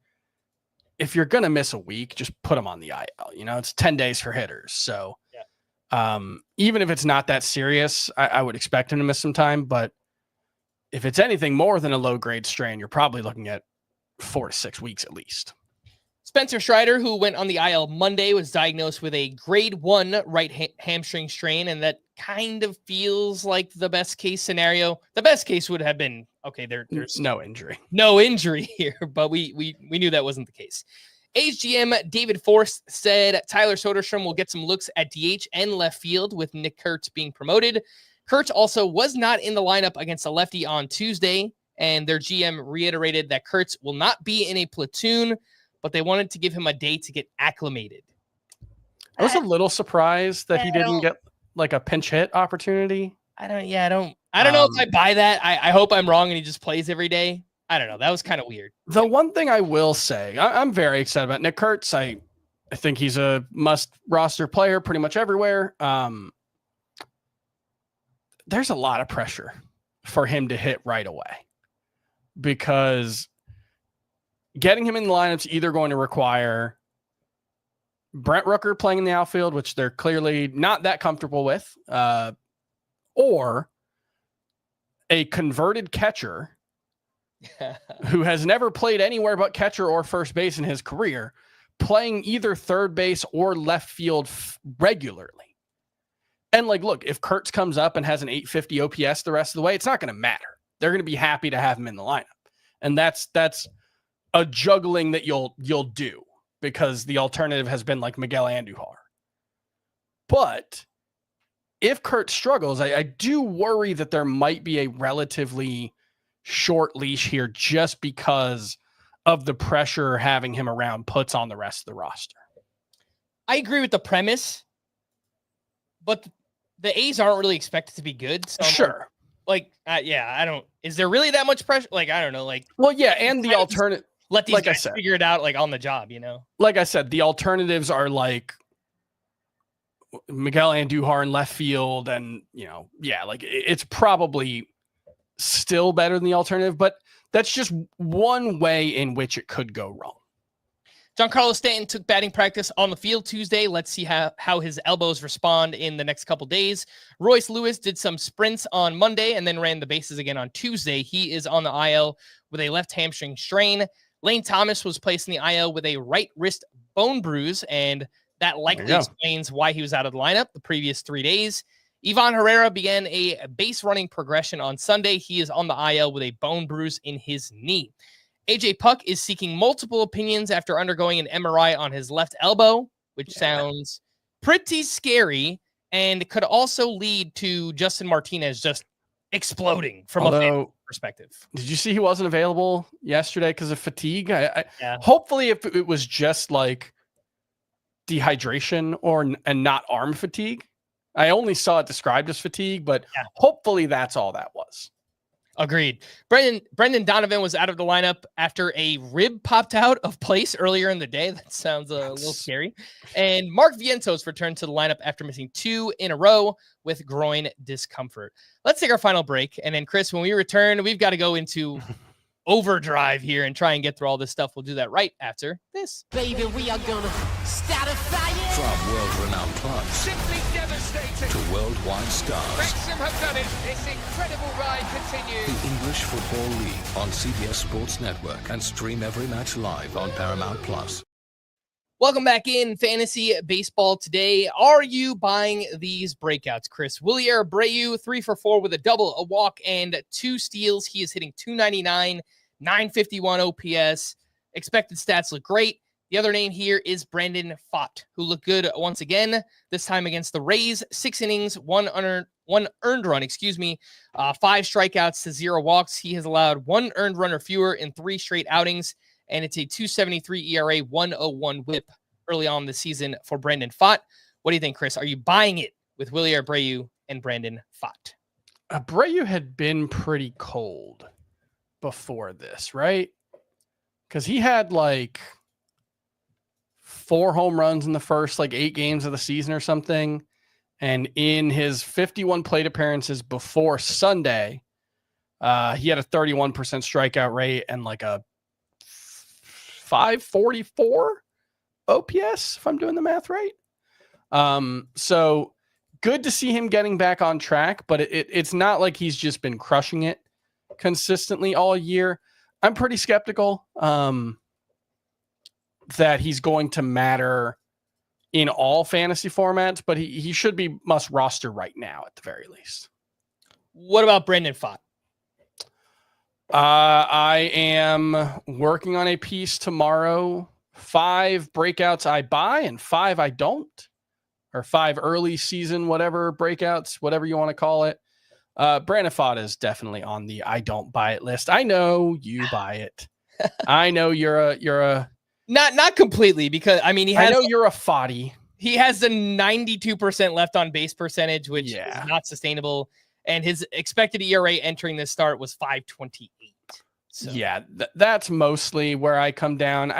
if you're going to miss a week, just put them on the IL. It's 10 days for hitters. So even if it's not that serious, I would expect him to miss some time. But if it's anything more than a low grade strain, you're probably looking at 4 to 6 weeks at least.
Spencer Strider, who went on the IL Monday, was diagnosed with a grade 1 right hamstring strain, and that kind of feels like the best case scenario. The best case would have been, okay, there's
no injury
here, but we knew that wasn't the case. HGM David Forst said Tyler Soderstrom will get some looks at DH and left field with Nick Kurtz being promoted. Kurtz also was not in the lineup against a lefty on Tuesday, and their GM reiterated that Kurtz will not be in a platoon, but they wanted to give him a day to get acclimated.
I was a little surprised that he didn't get like a pinch hit opportunity.
I don't know if I buy that. I hope I'm wrong and he just plays every day. I don't know. That was kind of weird.
The one thing I will say, I'm very excited about Nick Kurtz. I think he's a must roster player pretty much everywhere. There's a lot of pressure for him to hit right away because getting him in the lineup's either going to require Brent Rooker playing in the outfield, which they're clearly not that comfortable with, or a converted catcher who has never played anywhere but catcher or first base in his career, playing either third base or left field regularly. And look, if Kurtz comes up and has an 850 OPS the rest of the way, it's not going to matter. They're going to be happy to have him in the lineup. And that's a juggling that you'll do because the alternative has been like Miguel Andujar. But if Kurtz struggles, I do worry that there might be a relatively short leash here just because of the pressure having him around puts on the rest of the roster.
I agree with the premise, but the A's aren't really expected to be good. So
sure.
I don't, is there really that much pressure? I don't know.
Well, yeah. And the alternative,
let these guys figure it out on the job,
Like I said, the alternatives are like Miguel Andujar in left field and, it's probably still better than the alternative, but that's just one way in which it could go wrong.
Giancarlo Stanton took batting practice on the field Tuesday. Let's see how his elbows respond in the next couple days. Royce Lewis did some sprints on Monday and then ran the bases again on Tuesday. He is on the IL with a left hamstring strain. Lane Thomas was placed in the IL with a right wrist bone bruise, and that likely explains why he was out of the lineup the previous 3 days. Ivan Herrera began a base running progression on Sunday. He is on the IL with a bone bruise in his knee. AJ Puck is seeking multiple opinions after undergoing an MRI on his left elbow, which sounds pretty scary and could also lead to Justin Martinez just exploding from a fan perspective.
Did you see he wasn't available yesterday because of fatigue? Hopefully if it was just like dehydration and not arm fatigue. I only saw it described as fatigue, but hopefully that's all that was.
Agreed. Brendan Donovan was out of the lineup after a rib popped out of place earlier in the day. That sounds a little scary. And Mark Vientos returned to the lineup after missing 2 in a row with groin discomfort. Let's take our final break. And then, Chris, when we return, we've got to go into overdrive here and try and get through all this stuff. We'll do that right after this.
Baby, we are gonna start a fire.
From world-renowned clubs
Simply devastating.
to worldwide stars.
Wrexham have done it. This incredible ride continues.
The English Football League on CBS Sports Network, and stream every match live on Paramount Plus.
Welcome back in Fantasy Baseball today. Are you buying these breakouts, Chris? Willie Abreu, 3 for 4 with a double, a walk, and 2 steals. He is hitting .299, 951 OPS. Expected stats look great. The other name here is Brandon Pfaadt, who looked good once again, this time against the Rays. 6 innings, one earned run, 5 strikeouts to 0 walks. He has allowed 1 earned run or fewer in 3 straight outings, and it's a 2.73 ERA, 1.01 whip early on the season for Brandon Pfaadt. What do you think, Chris? Are you buying it with Willie Abreu and Brandon Pfaadt?
Abreu had been pretty cold before this, right? Because he had like 4 home runs in the first 8 games of the season or something. And in his 51 plate appearances before Sunday, he had a 31% strikeout rate and like a 544 OPS, if I'm doing the math right. So good to see him getting back on track, but it's not like he's just been crushing it consistently all year. I'm pretty skeptical that he's going to matter in all fantasy formats, but he should be must roster right now at the very least.
What about Brandon Pfaadt?
I am working on a piece tomorrow. 5 breakouts I buy and 5 I don't, or 5 early season, whatever breakouts, whatever you want to call it. Brandon Pfaadt is definitely on the I don't buy it list. I know you buy it. I know you're a
not completely, because I mean
I know you're a Foddy.
He has a 92% left on base percentage, which is not sustainable. And his expected ERA entering this start was 5.28. So.
Yeah, that's mostly where I come down.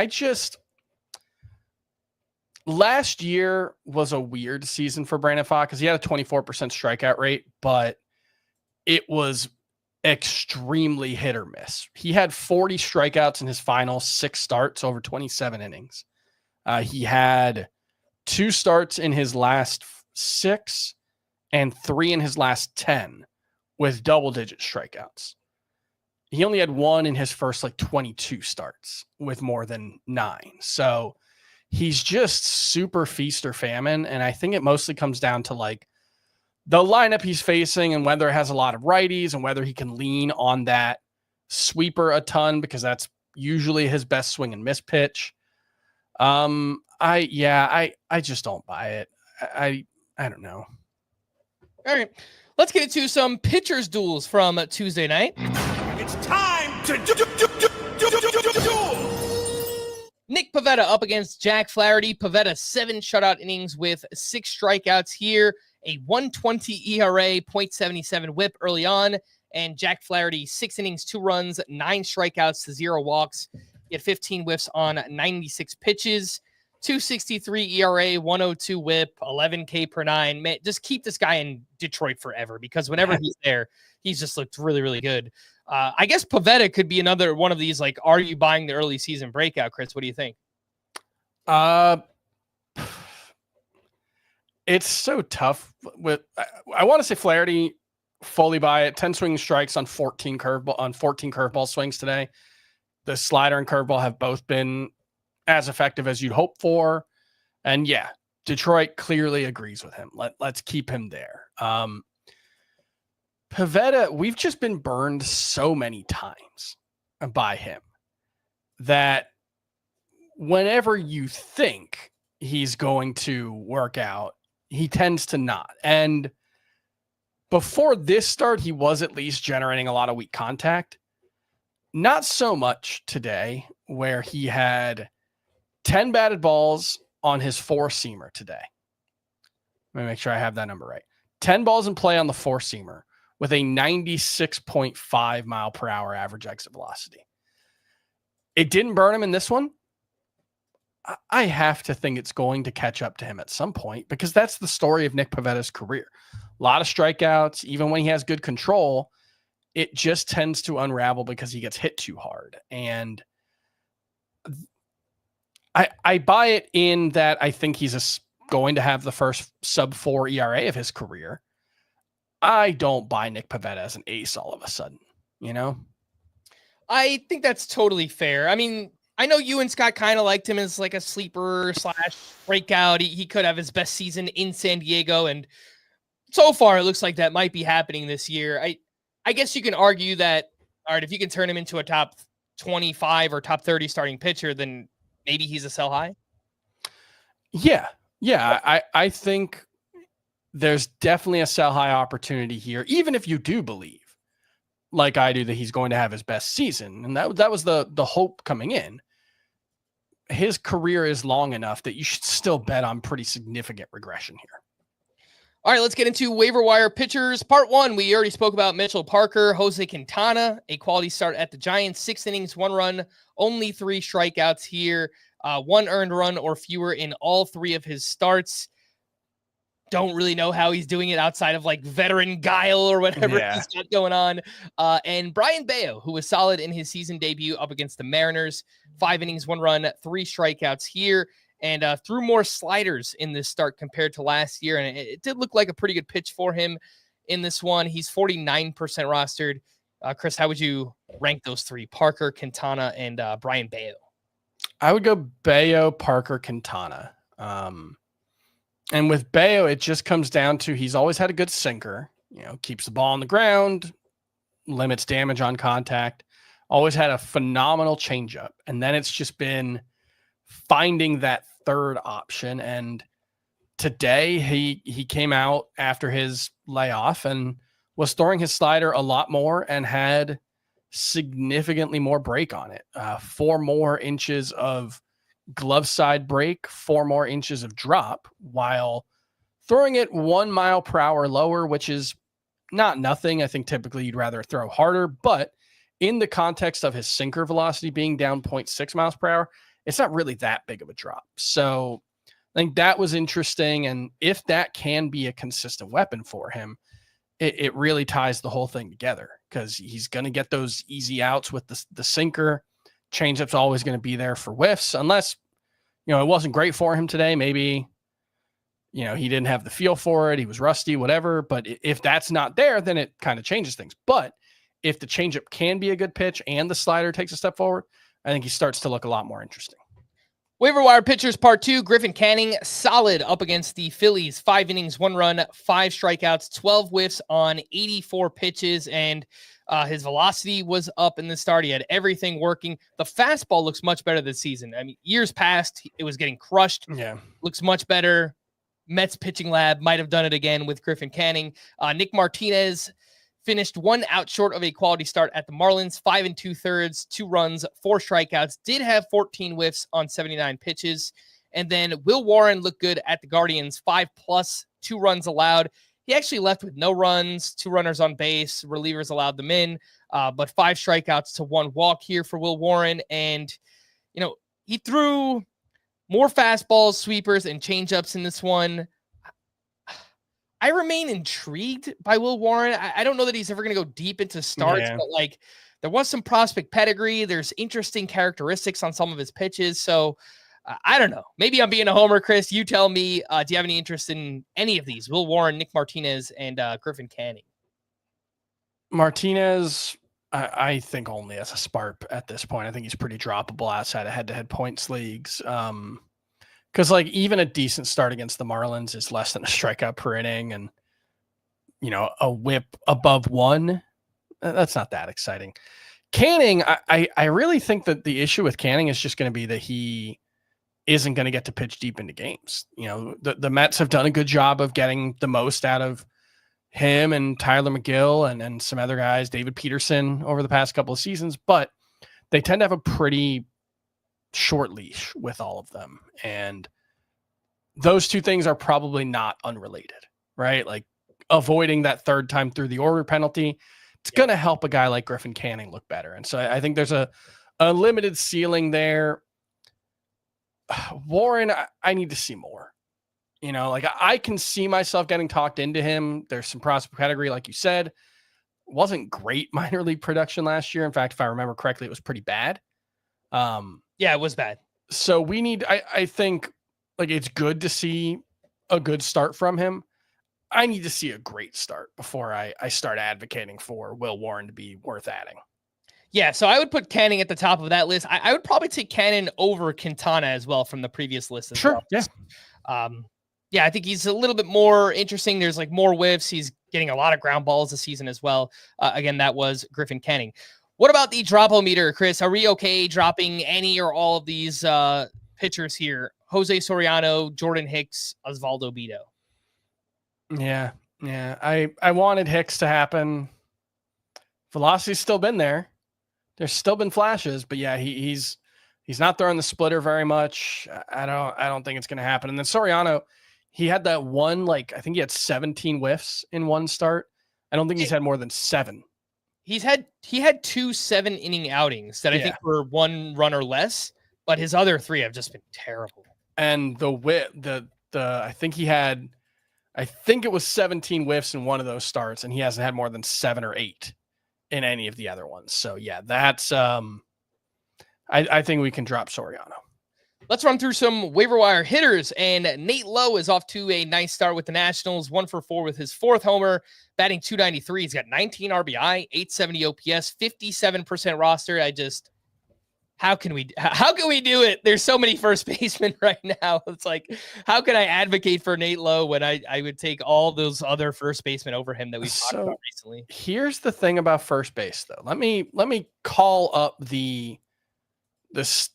Last year was a weird season for Brandon Pfaadt because he had a 24% strikeout rate, but it was extremely hit or miss. He had 40 strikeouts in his final 6 starts over 27 innings. He had 2 starts in his last 6 and 3 in his last 10 with double-digit strikeouts. He only had 1 in his first 22 starts with more than 9. So he's just super feast or famine. And I think it mostly comes down to the lineup he's facing and whether it has a lot of righties and whether he can lean on that sweeper a ton, because that's usually his best swing and miss pitch. I just don't buy it. I don't know.
All right, let's get into some pitchers duels from Tuesday night.
It's time to duel.
Nick Pivetta up against Jack Flaherty. Pivetta 7 shutout innings with 6 strikeouts here, a 1.20 ERA, .77 whip early on, and Jack Flaherty 6 innings, 2 runs, 9 strikeouts to 0 walks. He had 15 whiffs on 96 pitches. 2.63 ERA, 102 WHIP, 11 K per nine. Man, just keep this guy in Detroit forever, because whenever he's there, he's just looked really, really good. I guess Pivetta could be another one of these, like, are you buying the early season breakout, Chris? What do you think?
It's so tough. I want to say Flaherty, fully buy it. 10 swing strikes on 14 curveball swings today. The slider and curveball have both been as effective as you'd hope for. And yeah, Detroit clearly agrees with him. Let's keep him there. Pivetta, we've just been burned so many times by him that whenever you think he's going to work out, he tends to not. And before this start, he was at least generating a lot of weak contact. Not so much today, where he had 10 batted balls on his four-seamer today. Let me make sure I have that number right. 10 balls in play on the four-seamer with a 96.5 mile per hour average exit velocity. It didn't burn him in this one. I have to think it's going to catch up to him at some point, because that's the story of Nick Pivetta's career. A lot of strikeouts, even when he has good control, it just tends to unravel because he gets hit too hard. And I buy it in that I think he's going to have the first sub-4 ERA of his career. I don't buy Nick Pivetta as an ace all of a sudden, you know?
I think that's totally fair. I mean, I know you and Scott kind of liked him as like a sleeper / breakout. He could have his best season in San Diego, and so far it looks like that might be happening this year. I guess you can argue that, all right, if you can turn him into a top 25 or top 30 starting pitcher, then maybe he's a sell high.
Yeah. I think there's definitely a sell high opportunity here, even if you do believe, like I do, that he's going to have his best season. And that was the hope coming in. His career is long enough that you should still bet on pretty significant regression here.
All right, let's get into waiver wire pitchers. Part one, we already spoke about Mitchell Parker. Jose Quintana, a quality start at the Giants. 6 innings, 1 run, only 3 strikeouts here. 1 earned run or fewer in all 3 of his starts. Don't really know how he's doing it outside of like veteran guile or whatever he's got going on. And Brian Bayo, who was solid in his season debut up against the Mariners. 5 innings, 1 run, 3 strikeouts here. And threw more sliders in this start compared to last year. And it did look like a pretty good pitch for him in this one. He's 49% rostered. Chris, how would you rank those 3? Parker, Quintana, and Brian Bayo?
I would go Bayo, Parker, Quintana. And with Bayo, it just comes down to he's always had a good sinker, keeps the ball on the ground, limits damage on contact, always had a phenomenal changeup. And then it's just been finding that third option. And today he came out after his layoff and was throwing his slider a lot more and had significantly more break on it. 4 more inches of glove side break, 4 more inches of drop, while throwing it 1 mile per hour lower, which is not nothing. I think typically you'd rather throw harder, but in the context of his sinker velocity being down 0.6 miles per hour, it's not really that big of a drop. So I think that was interesting. And if that can be a consistent weapon for him, it really ties the whole thing together, because he's going to get those easy outs with the sinker. Changeup's always going to be there for whiffs, unless, it wasn't great for him today. Maybe, he didn't have the feel for it. He was rusty, whatever. But if that's not there, then it kind of changes things. But if the changeup can be a good pitch and the slider takes a step forward, I think he starts to look a lot more interesting.
Waiver wire pitchers part 2, Griffin Canning, solid up against the Phillies. 5 innings, 1 run, 5 strikeouts, 12 whiffs on 84 pitches. And his velocity was up in the start. He had everything working. The fastball looks much better this season. I mean, years past, it was getting crushed.
Yeah.
Looks much better. Mets pitching lab might have done it again with Griffin Canning. Nick Martinez finished 1 out short of a quality start at the Marlins. 5 2/3, 2 runs, 4 strikeouts. Did have 14 whiffs on 79 pitches. And then Will Warren looked good at the Guardians. 5+, 2 runs allowed. He actually left with no runs, 2 runners on base. Relievers allowed them in, but 5 strikeouts to 1 walk here for Will Warren. And, he threw More fastballs, sweepers, and changeups in this one. I remain intrigued by Will Warren. I don't know that he's ever going to go deep into starts, but like there was some prospect pedigree. There's interesting characteristics on some of his pitches. So I don't know. Maybe I'm being a homer, Chris. You tell me, do you have any interest in any of these? Will Warren, Nick Martinez, and Griffin Canning?
Martinez, I think only as a spark at this point. I think he's pretty droppable outside of head-to-head points leagues. Because like even a decent start against the Marlins is less than a strikeout per inning, and a whip above 1, that's not that exciting. Canning, I really think that the issue with Canning is just going to be that he isn't going to get to pitch deep into games. The Mets have done a good job of getting the most out of him and Tyler McGill and some other guys, David Peterson, over the past couple of seasons, but they tend to have a pretty short leash with all of them. And those two things are probably not unrelated, right? Like avoiding that third time through the order penalty, it's going to help a guy like Griffin Canning look better. And so I think there's a limited ceiling there. Warren, I need to see more. Like I can see myself getting talked into him. There's some prospect pedigree, like you said. Wasn't great minor league production last year. In fact, if I remember correctly, it was pretty bad.
Yeah, it was bad.
So we need, I think, like it's good to see a good start from him. I need to see a great start before I start advocating for Will Warren to be worth adding.
Yeah, so I would put Canning at the top of that list. I would probably take Cannon over Quintana as well from the previous list.
Sure.
Well.
Yeah.
Yeah, I think he's a little bit more interesting. There's like more whiffs. He's getting a lot of ground balls this season as well. Again, that was Griffin Canning. What about the drop-o-meter, Chris? Are we okay dropping any or all of these pitchers here? Jose Soriano, Jordan Hicks, Osvaldo Bido.
Yeah. I wanted Hicks to happen. Velocity's still been there. There's still been flashes, but yeah, he's not throwing the splitter very much. I don't think it's going to happen. And then Soriano, he had that one, I think he had 17 whiffs in one start. I don't think he's had more than 7.
He had 2 7-inning outings that I think were 1 run or less, but his other 3 have just been terrible.
And I think it was 17 whiffs in one of those starts, and he hasn't had more than 7 or 8 in any of the other ones. So yeah, that's I think we can drop Soriano.
Let's run through some waiver wire hitters, and Nate Lowe is off to a nice start with the Nationals, 1 for 4 with his 4th homer, batting .293. He's got 19 RBI, 870 OPS, 57% roster. How can we do it? There's so many first basemen right now. It's like, how can I advocate for Nate Lowe when I would take all those other first basemen over him that we've talked about recently?
Here's the thing about first base, though. Let me call up the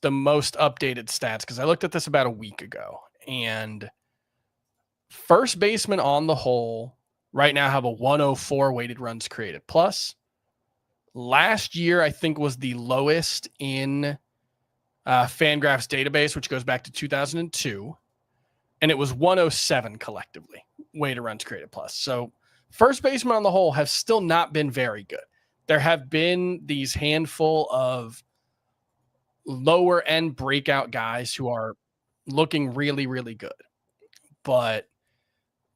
most updated stats, because I looked at this about a week ago, and first basemen on the whole right now have a 104 weighted runs created plus. Last year, I think, was the lowest in Fangraphs database, which goes back to 2002, and it was 107 collectively weighted runs created plus. So first basemen on the whole have still not been very good. There have been these handful of lower end breakout guys who are looking really, really good, but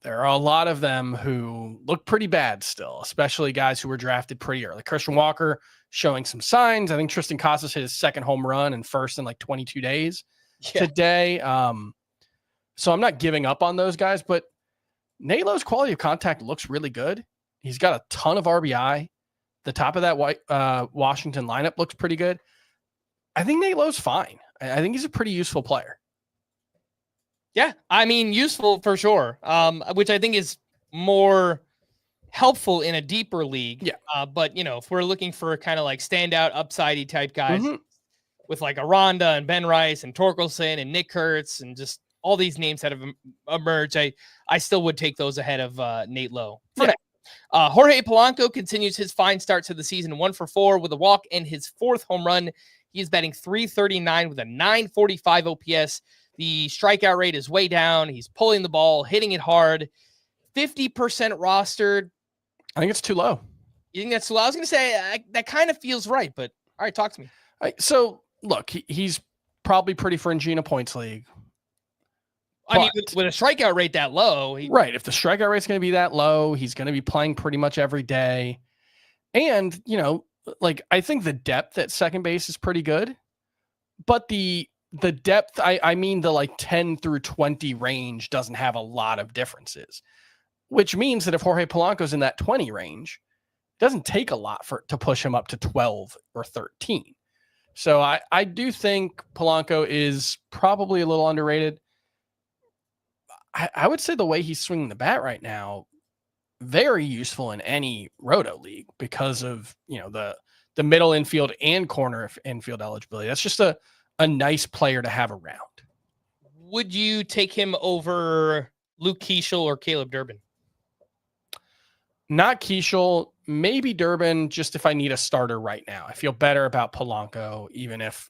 there are a lot of them who look pretty bad still, especially guys who were drafted pretty early. Christian Walker showing some signs. I think Tristan Casas hit his 2nd home run and first in 22 days today. So I'm not giving up on those guys, but Nate Lowe's quality of contact looks really good. He's got a ton of RBI. The top of that Washington lineup looks pretty good. I think Nate Lowe's fine. I think he's a pretty useful player.
Yeah, I mean, useful for sure, which I think is more helpful in a deeper league.
Yeah.
But, if we're looking for kind of standout, upsidey type guys with a Rhonda and Ben Rice and Torkelson and Nick Kurtz and just all these names that have emerged, I still would take those ahead of Nate Lowe. Jorge Polanco continues his fine start to the season, 1 for 4 with a walk and his 4th home run. He is batting .339 with a .945 OPS. The strikeout rate is way down. He's pulling the ball, hitting it hard. 50% rostered.
I think it's too low.
You think that's too low? I was going to say that kind of feels right, but all right, talk to me.
So look, he's probably pretty fringy in a points league.
I mean, with a strikeout rate that low.
Right. If the strikeout rate's going to be that low, he's going to be playing pretty much every day. And, like, I think the depth at second base is pretty good. But the depth, I mean, the like 10 through 20 range doesn't have a lot of differences, which means that if Jorge Polanco's in that 20 range, it doesn't take a lot to push him up to 12 or 13. So I do think Polanco is probably a little underrated. I would say the way he's swinging the bat right now, very useful in any roto league because of, the middle infield and corner infield eligibility. That's just a nice player to have around.
Would you take him over Luke Keeschel or Caleb Durbin?
Not Keeschel, maybe Durbin, just if I need a starter right now. I feel better about Polanco, even if,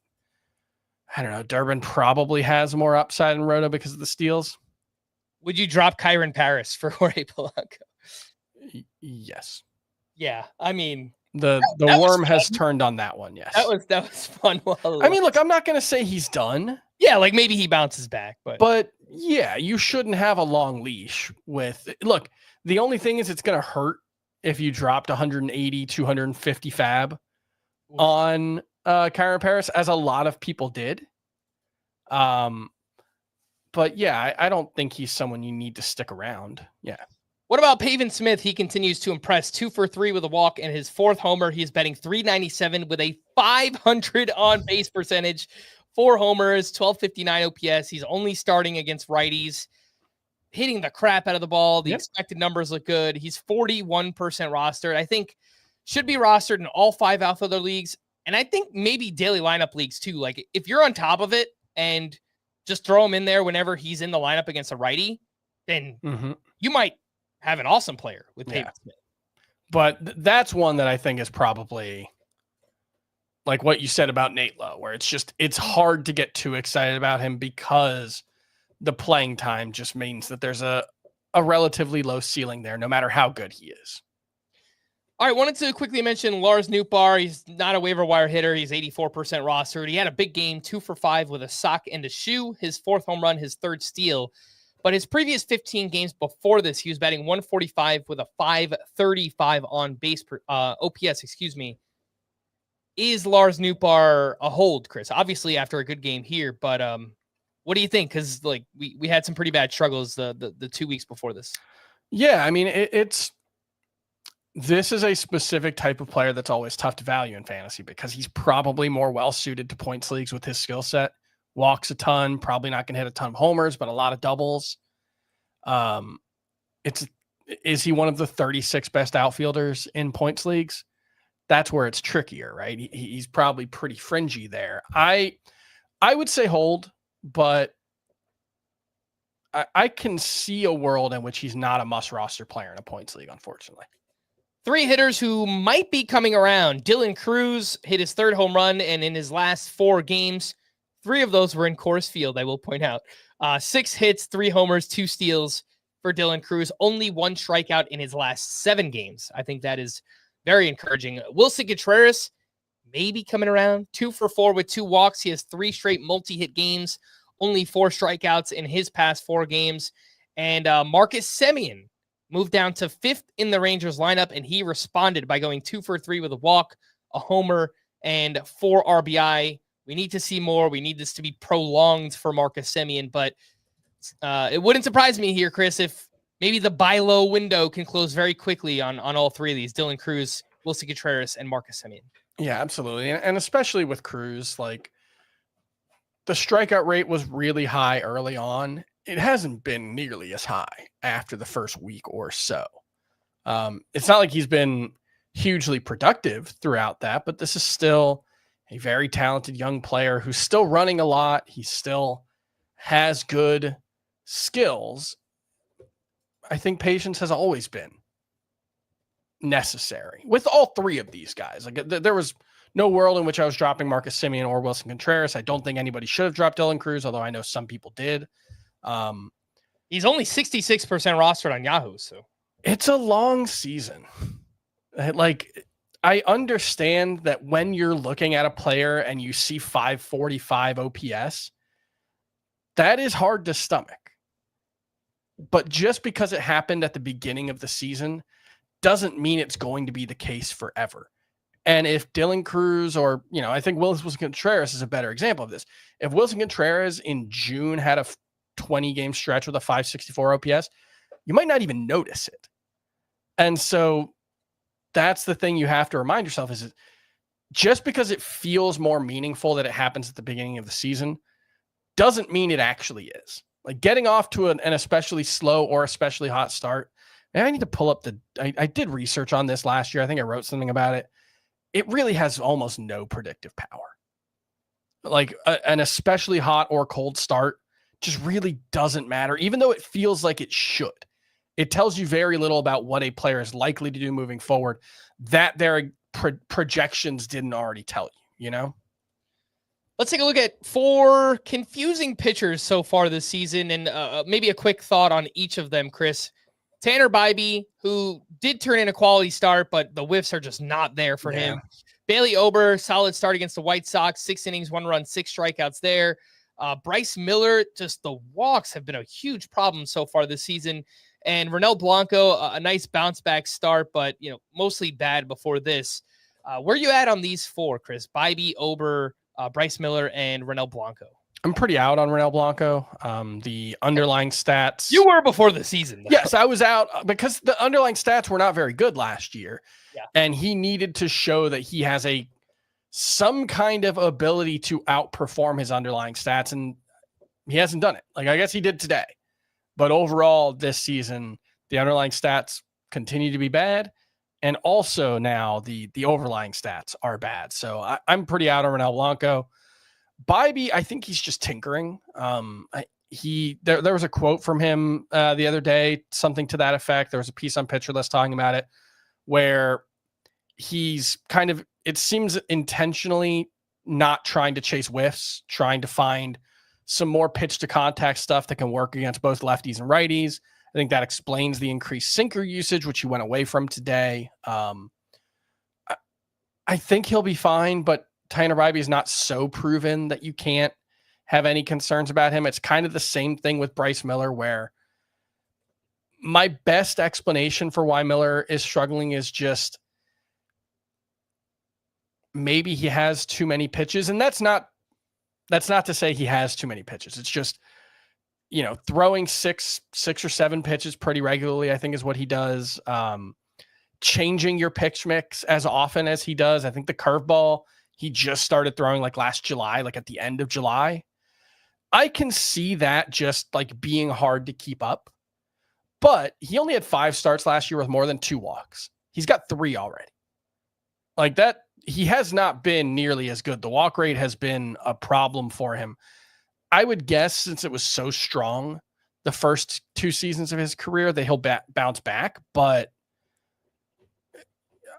I don't know, Durbin probably has more upside in roto because of the steals.
Would you drop Kyron Paris for Jorge Polanco?
Yes.
Yeah, I mean,
the worm has turned on that one. Yes,
that was fun.
I mean, look, I'm not going to say he's done.
Yeah, like maybe he bounces back,
but yeah, you shouldn't have a long leash with. Look, the only thing is it's going to hurt if you dropped 180, 250 fab on Kyron Paris, as a lot of people did. But yeah, I don't think he's someone you need to stick around. Yeah.
What about Pavin Smith? He continues to impress. 2 for 3 with a walk and his 4th homer. He's batting .397 with a .500 on base percentage. 4 homers, 1259 OPS. He's only starting against righties, hitting the crap out of the ball. The expected numbers look good. He's 41% rostered. I think should be rostered in all 5 outfielder leagues. And I think maybe daily lineup leagues too. Like if you're on top of it and just throw him in there whenever he's in the lineup against a righty, then you might have an awesome player with Pavin Smith.
But that's one that I think is probably like what you said about Nate Lowe, where it's hard to get too excited about him because the playing time just means that there's a relatively low ceiling there, no matter how good he is.
All right, wanted to quickly mention Lars Nootbaar. He's not a waiver wire hitter. He's 84% rostered. He had a big game, 2 for 5 with a sock and a shoe. His 4th home run, his 3rd steal. But his previous 15 games before this, he was batting 145 with a 535 on base OPS. Is Lars Nootbaar a hold, Chris? Obviously, after a good game here, but what do you think? Because like we had some pretty bad struggles the 2 weeks before this.
Yeah, I mean this is a specific type of player that's always tough to value in fantasy because he's probably more well-suited to points leagues with his skill set. Walks a ton, probably not going to hit a ton of homers, but a lot of doubles. Is he one of the 36 best outfielders in points leagues? That's where it's trickier, right? He's probably pretty fringy there. I would say hold, but I can see a world in which he's not a must-roster player in a points league, unfortunately.
3 hitters who might be coming around. Dylan Cruz hit his 3rd home run, and in his last 4 games, 3 of those were in Coors Field, I will point out. 6 hits, 3 homers, 2 steals for Dylan Cruz. Only 1 strikeout in his last 7 games. I think that is very encouraging. Wilson Contreras maybe coming around. 2 for 4 with 2 walks. He has 3 straight multi-hit games. Only 4 strikeouts in his past 4 games. And Marcus Semien moved down to 5th in the Rangers lineup, and he responded by going 2 for 3 with a walk, a homer, and 4 RBI. We need to see more. We need this to be prolonged for Marcus Semien, but it wouldn't surprise me here, Chris, if maybe the buy low window can close very quickly on all 3 of these: Dylan Cruz, Wilson Contreras, and Marcus Semien.
Yeah, absolutely. And especially with Cruz, like the strikeout rate was really high early on. It hasn't been nearly as high after the first week or so. It's not like he's been hugely productive throughout that, but this is still a very talented young player who's still running a lot. He still has good skills. I think patience has always been necessary with all 3 of these guys. Like there was no world in which I was dropping Marcus Semien or Wilson Contreras. I don't think anybody should have dropped Dylan Cruz, although I know some people did.
He's only 66% rostered on Yahoo, so
it's a long season. Like, I understand that when you're looking at a player and you see 545 OPS, that is hard to stomach. but just because it happened at the beginning of the season doesn't mean it's going to be the case forever. And if Dylan Cruz or, I think Wilson Contreras is a better example of this. If Wilson Contreras in June had a 20-game stretch with a 564 OPS, you might not even notice it. And so that's the thing you have to remind yourself is just because it feels more meaningful that it happens at the beginning of the season doesn't mean it actually is. Like getting off to an especially slow or especially hot start. And I need to pull up I did research on this last year. I think I wrote something about it. It really has almost no predictive power. Like an especially hot or cold start just really doesn't matter, even though it feels like it should. It tells you very little about what a player is likely to do moving forward that their projections didn't already tell you,
Let's take a look at 4 confusing pitchers so far this season and maybe a quick thought on each of them, Chris. Tanner Bybee, who did turn in a quality start, but the whiffs are just not there for him. Bailey Ober, solid start against the White Sox, 6 innings, 1 run, 6 strikeouts there. Bryce Miller, just the walks have been a huge problem so far this season. And Ronel Blanco, a nice bounce back start, but mostly bad before this. Where are you at on these 4, Chris? Bybee, Ober, Bryce Miller, and Ronel Blanco.
I'm pretty out on Ronel Blanco. The underlying stats.
You were before the season, though.
Yes, I was out because the underlying stats were not very good last year.
Yeah.
And he needed to show that he has some kind of ability to outperform his underlying stats. And he hasn't done it. Like, I guess he did today. But overall, this season, the underlying stats continue to be bad. And also now the overlying stats are bad. So I'm pretty out on Ronel Blanco. Bybee, I think he's just tinkering. There was a quote from him the other day, something to that effect. There was a piece on Pitcher List talking about it, where he's kind of, it seems intentionally not trying to chase whiffs, trying to find some more pitch to contact stuff that can work against both lefties and righties. I think that explains the increased sinker usage, which he went away from today. I think he'll be fine, but Tanner Bybee is not so proven that you can't have any concerns about him. It's kind of the same thing with Bryce Miller, where my best explanation for why Miller is struggling is just maybe he has too many pitches. And that's not to say he has too many pitches. It's just, throwing six or 7 pitches pretty regularly, I think is what he does. Changing your pitch mix as often as he does. I think the curveball, he just started throwing like last July, like at the end of July. I can see that just like being hard to keep up, but he only had 5 starts last year with more than 2 walks. He's got 3 already. Like that, he has not been nearly as good. The walk rate has been a problem for him. I would guess since it was so strong the first 2 seasons of his career that he'll bounce back, but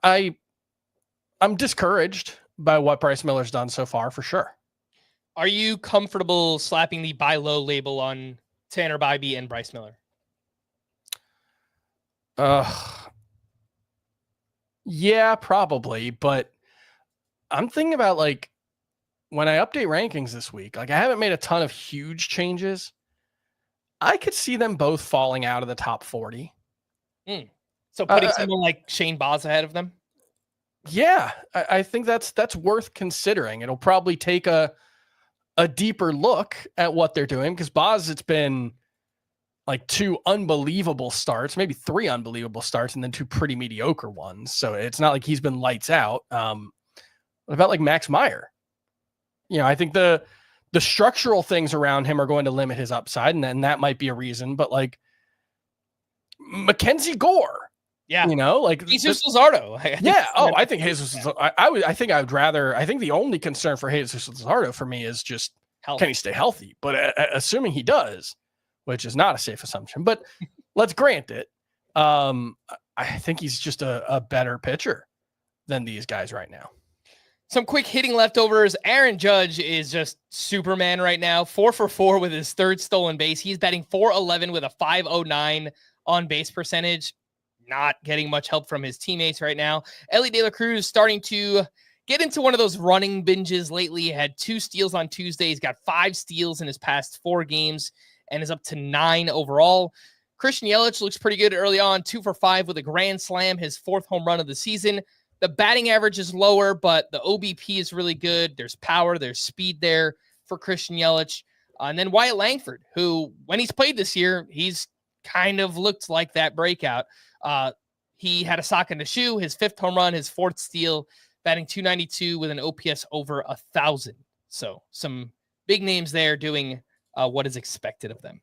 I'm discouraged by what Bryce Miller's done so far, for sure.
Are you comfortable slapping the buy low label on Tanner Bybee and Bryce Miller?
Yeah, probably. But I'm thinking about like when I update rankings this week, like I haven't made a ton of huge changes. I could see them both falling out of the top 40.
So putting someone like Shane Baz ahead of them?
Yeah, I think that's worth considering. It'll probably take a deeper look at what they're doing, because Baz, it's been like 2 unbelievable starts, maybe 3 unbelievable starts, and then 2 pretty mediocre ones. So it's not like he's been lights out. What about like Max Meyer? I think the structural things around him are going to limit his upside, and then that might be a reason. But like Mackenzie Gore.
Yeah.
Like
Jesus Luzardo.
Yeah. Oh, I think Jesus. I think the only concern for Jesus Luzardo for me is just health. Can he stay healthy? But assuming he does, which is not a safe assumption, but let's grant it. I think he's just a better pitcher than these guys right now.
Some quick hitting leftovers. Aaron Judge is just Superman right now. 4 for 4 with his 3rd stolen base. He's batting .411 with a .509 on base percentage. Not getting much help from his teammates right now. Ellie De La Cruz starting to get into one of those running binges lately. He had 2 steals on Tuesday. He's got 5 steals in his past 4 games and is up to 9 overall. Christian Yelich looks pretty good early on, 2 for 5 with a grand slam, his 4th home run of the season. The batting average is lower, but the OBP is really good. There's power, there's speed there for Christian Yelich. And then Wyatt Langford, who, when he's played this year, he's kind of looked like that breakout. He had a sock in the shoe, his 5th home run, his 4th steal, batting .292 with an OPS over 1,000. So some big names there doing what is expected of them.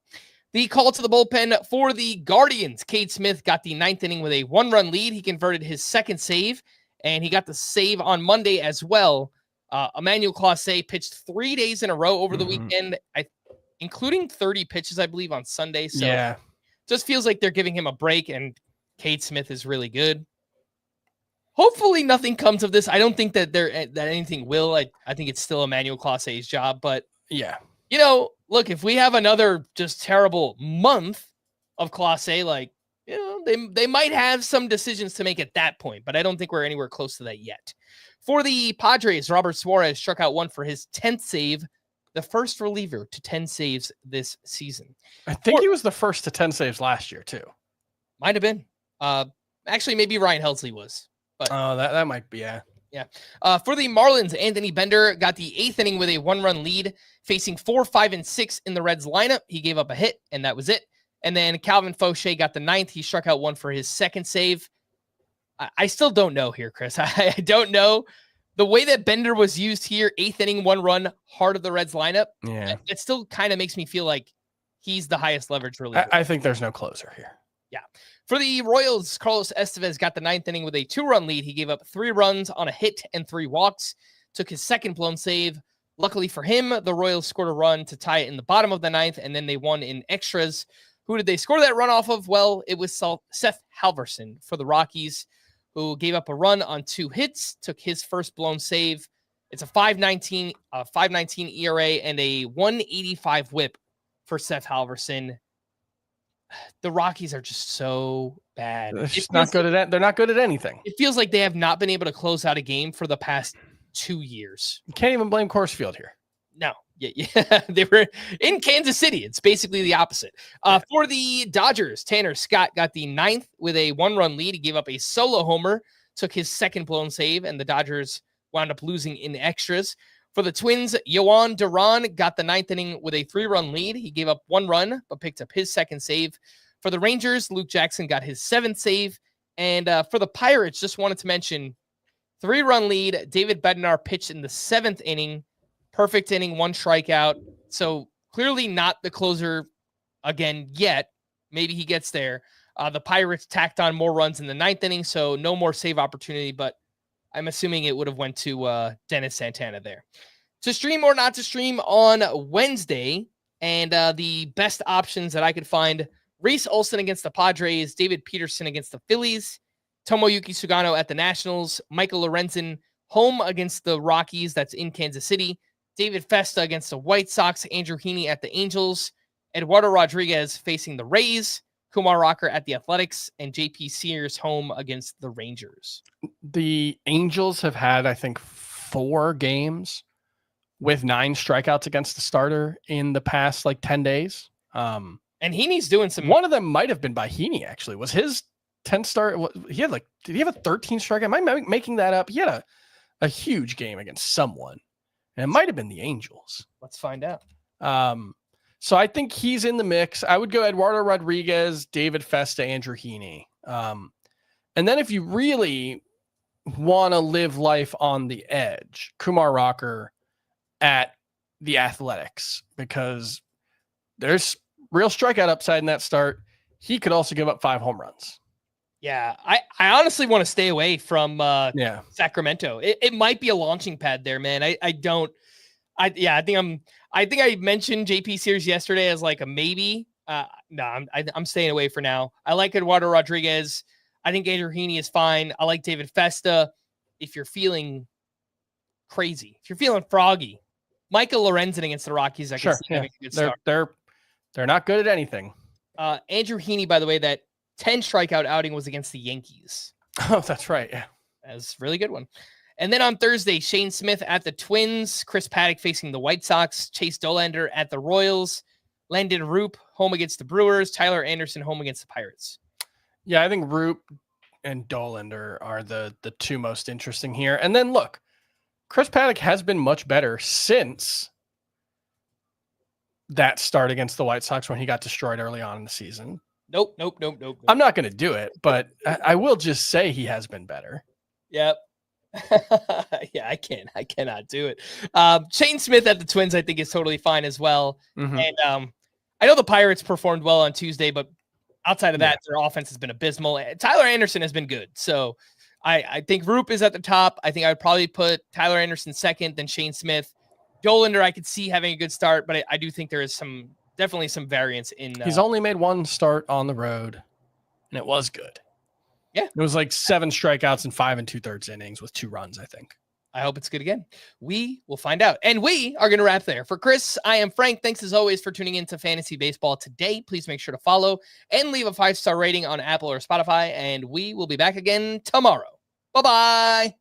The call to the bullpen for the Guardians. Cade Smith got the 9th inning with a 1-run lead. He converted his 2nd save, and he got the save on Monday as well. Emmanuel Clase pitched 3 days in a row over the weekend, including 30 pitches, I believe, on Sunday. So
Yeah.
just feels like they're giving him a break, and Cade Smith is really good. Hopefully nothing comes of this. I don't think that anything will. I think it's still Emmanuel Clase's job, but
Yeah.
Look, if we have another just terrible month of Clase, they might have some decisions to make at that point, but I don't think we're anywhere close to that yet. For the Padres, Robert Suarez struck out 1 for his 10th save, the first reliever to 10 saves this season.
I think he was the first to 10 saves last year, too.
Might have been. Actually, maybe Ryan Helsley was. But
that might be, yeah.
Yeah. For the Marlins, Anthony Bender got the 8th inning with a 1-run lead, facing 4, 5, and 6 in the Reds lineup. He gave up a hit, and that was it. And then Calvin Fauché got the 9th. He struck out 1 for his 2nd save. I still don't know here, Chris. I don't know. The way that Bender was used here, 8th inning, 1 run, heart of the Reds lineup, it still kind of makes me feel like he's the highest leverage reliever.
I think there's no closer here.
Yeah. For the Royals, Carlos Estevez got the 9th inning with a 2-run lead. He gave up 3 runs on a hit and 3 walks, took his 2nd blown save. Luckily for him, the Royals scored a run to tie it in the bottom of the 9th, and then they won in extras. Who did they score that run off of? Well, it was Seth Halverson for the Rockies, who gave up a run on 2 hits, took his first blown save. It's a 5.19 ERA and a 185 whip for Seth Halverson. The Rockies are just so bad.
They're just not good at they're not good at anything.
It feels like they have not been able to close out a game for the past 2 years.
You can't even blame Coors Field here.
No. Yeah. They were in Kansas City. It's basically the opposite. For the Dodgers, Tanner Scott got the 9th with a 1-run lead. He gave up a solo homer, took his 2nd blown save, and the Dodgers wound up losing in extras. For the Twins, Yohan Duran got the 9th inning with a 3-run lead. He gave up 1 run, but picked up his 2nd save. For the Rangers, Luke Jackson got his 7th save. And for the Pirates, just wanted to mention, 3-run lead. David Bednar pitched in the 7th inning. Perfect inning, 1 strikeout. So clearly not the closer again yet. Maybe he gets there. The Pirates tacked on more runs in the 9th inning, so no more save opportunity, but I'm assuming it would have went to Dennis Santana there. To stream or not to stream on Wednesday, and the best options that I could find, Reese Olson against the Padres, David Peterson against the Phillies, Tomoyuki Sugano at the Nationals, Michael Lorenzen home against the Rockies, that's in Kansas City, David Festa against the White Sox, Andrew Heaney at the Angels, Eduardo Rodriguez facing the Rays, Kumar Rocker at the Athletics, and JP Sears home against the Rangers.
The Angels have had, I think, 4 games with 9 strikeouts against the starter in the past 10 days.
And Heaney's doing some.
One of them might have been by Heaney, actually. Was his 10 start? He had did he have a 13 strikeout? Am I making that up? He had a huge game against someone, and it might have been the Angels.
Let's find out.
So I think he's in the mix. I would go Eduardo Rodriguez, David Festa, Andrew Heaney. And then if you really want to live life on the edge, Kumar Rocker at the Athletics, because there's real strikeout upside in that start. He could also give up 5 home runs.
Yeah, I honestly want to stay away from Sacramento. It might be a launching pad there, man. I think I mentioned JP Sears yesterday as a maybe. No, I'm staying away for now. I like Eduardo Rodriguez. I think Andrew Heaney is fine. I like David Festa. If you're feeling crazy, if you're feeling froggy, Michael Lorenzen against the Rockies, I can see having a good start.
They're not good at anything.
Andrew Heaney, by the way, that 10 strikeout outing was against the Yankees.
Oh, that's right. Yeah,
that's a really good one. And then on Thursday, Shane Smith at the Twins, Chris Paddock facing the White Sox, Chase Dollander at the Royals, Landon Roop home against the Brewers. Tyler Anderson home against the Pirates.
Yeah, I think Roop and Dollander are the two most interesting here. And then look, Chris Paddock has been much better since that start against the White Sox when he got destroyed early on in the season.
Nope.
I'm not going to do it, but I will just say he has been better.
Yep. Yeah, I cannot do it. Shane Smith at the Twins, I think, is totally fine as well.
Mhm.
And I know the Pirates performed well on Tuesday, but outside of that, their offense has been abysmal. Tyler Anderson has been good. So I think Roop is at the top. I think I would probably put Tyler Anderson second, then Shane Smith. Dollander, I could see having a good start, but I do think there is definitely some variance in.
He's only made one start on the road, and it was good.
Yeah.
It was like 7 strikeouts in 5 2/3 innings with 2 runs, I think.
I hope it's good again. We will find out. And we are going to wrap there. For Chris, I am Frank. Thanks as always for tuning in to Fantasy Baseball today. Please make sure to follow and leave a 5-star rating on Apple or Spotify. And we will be back again tomorrow. Bye-bye.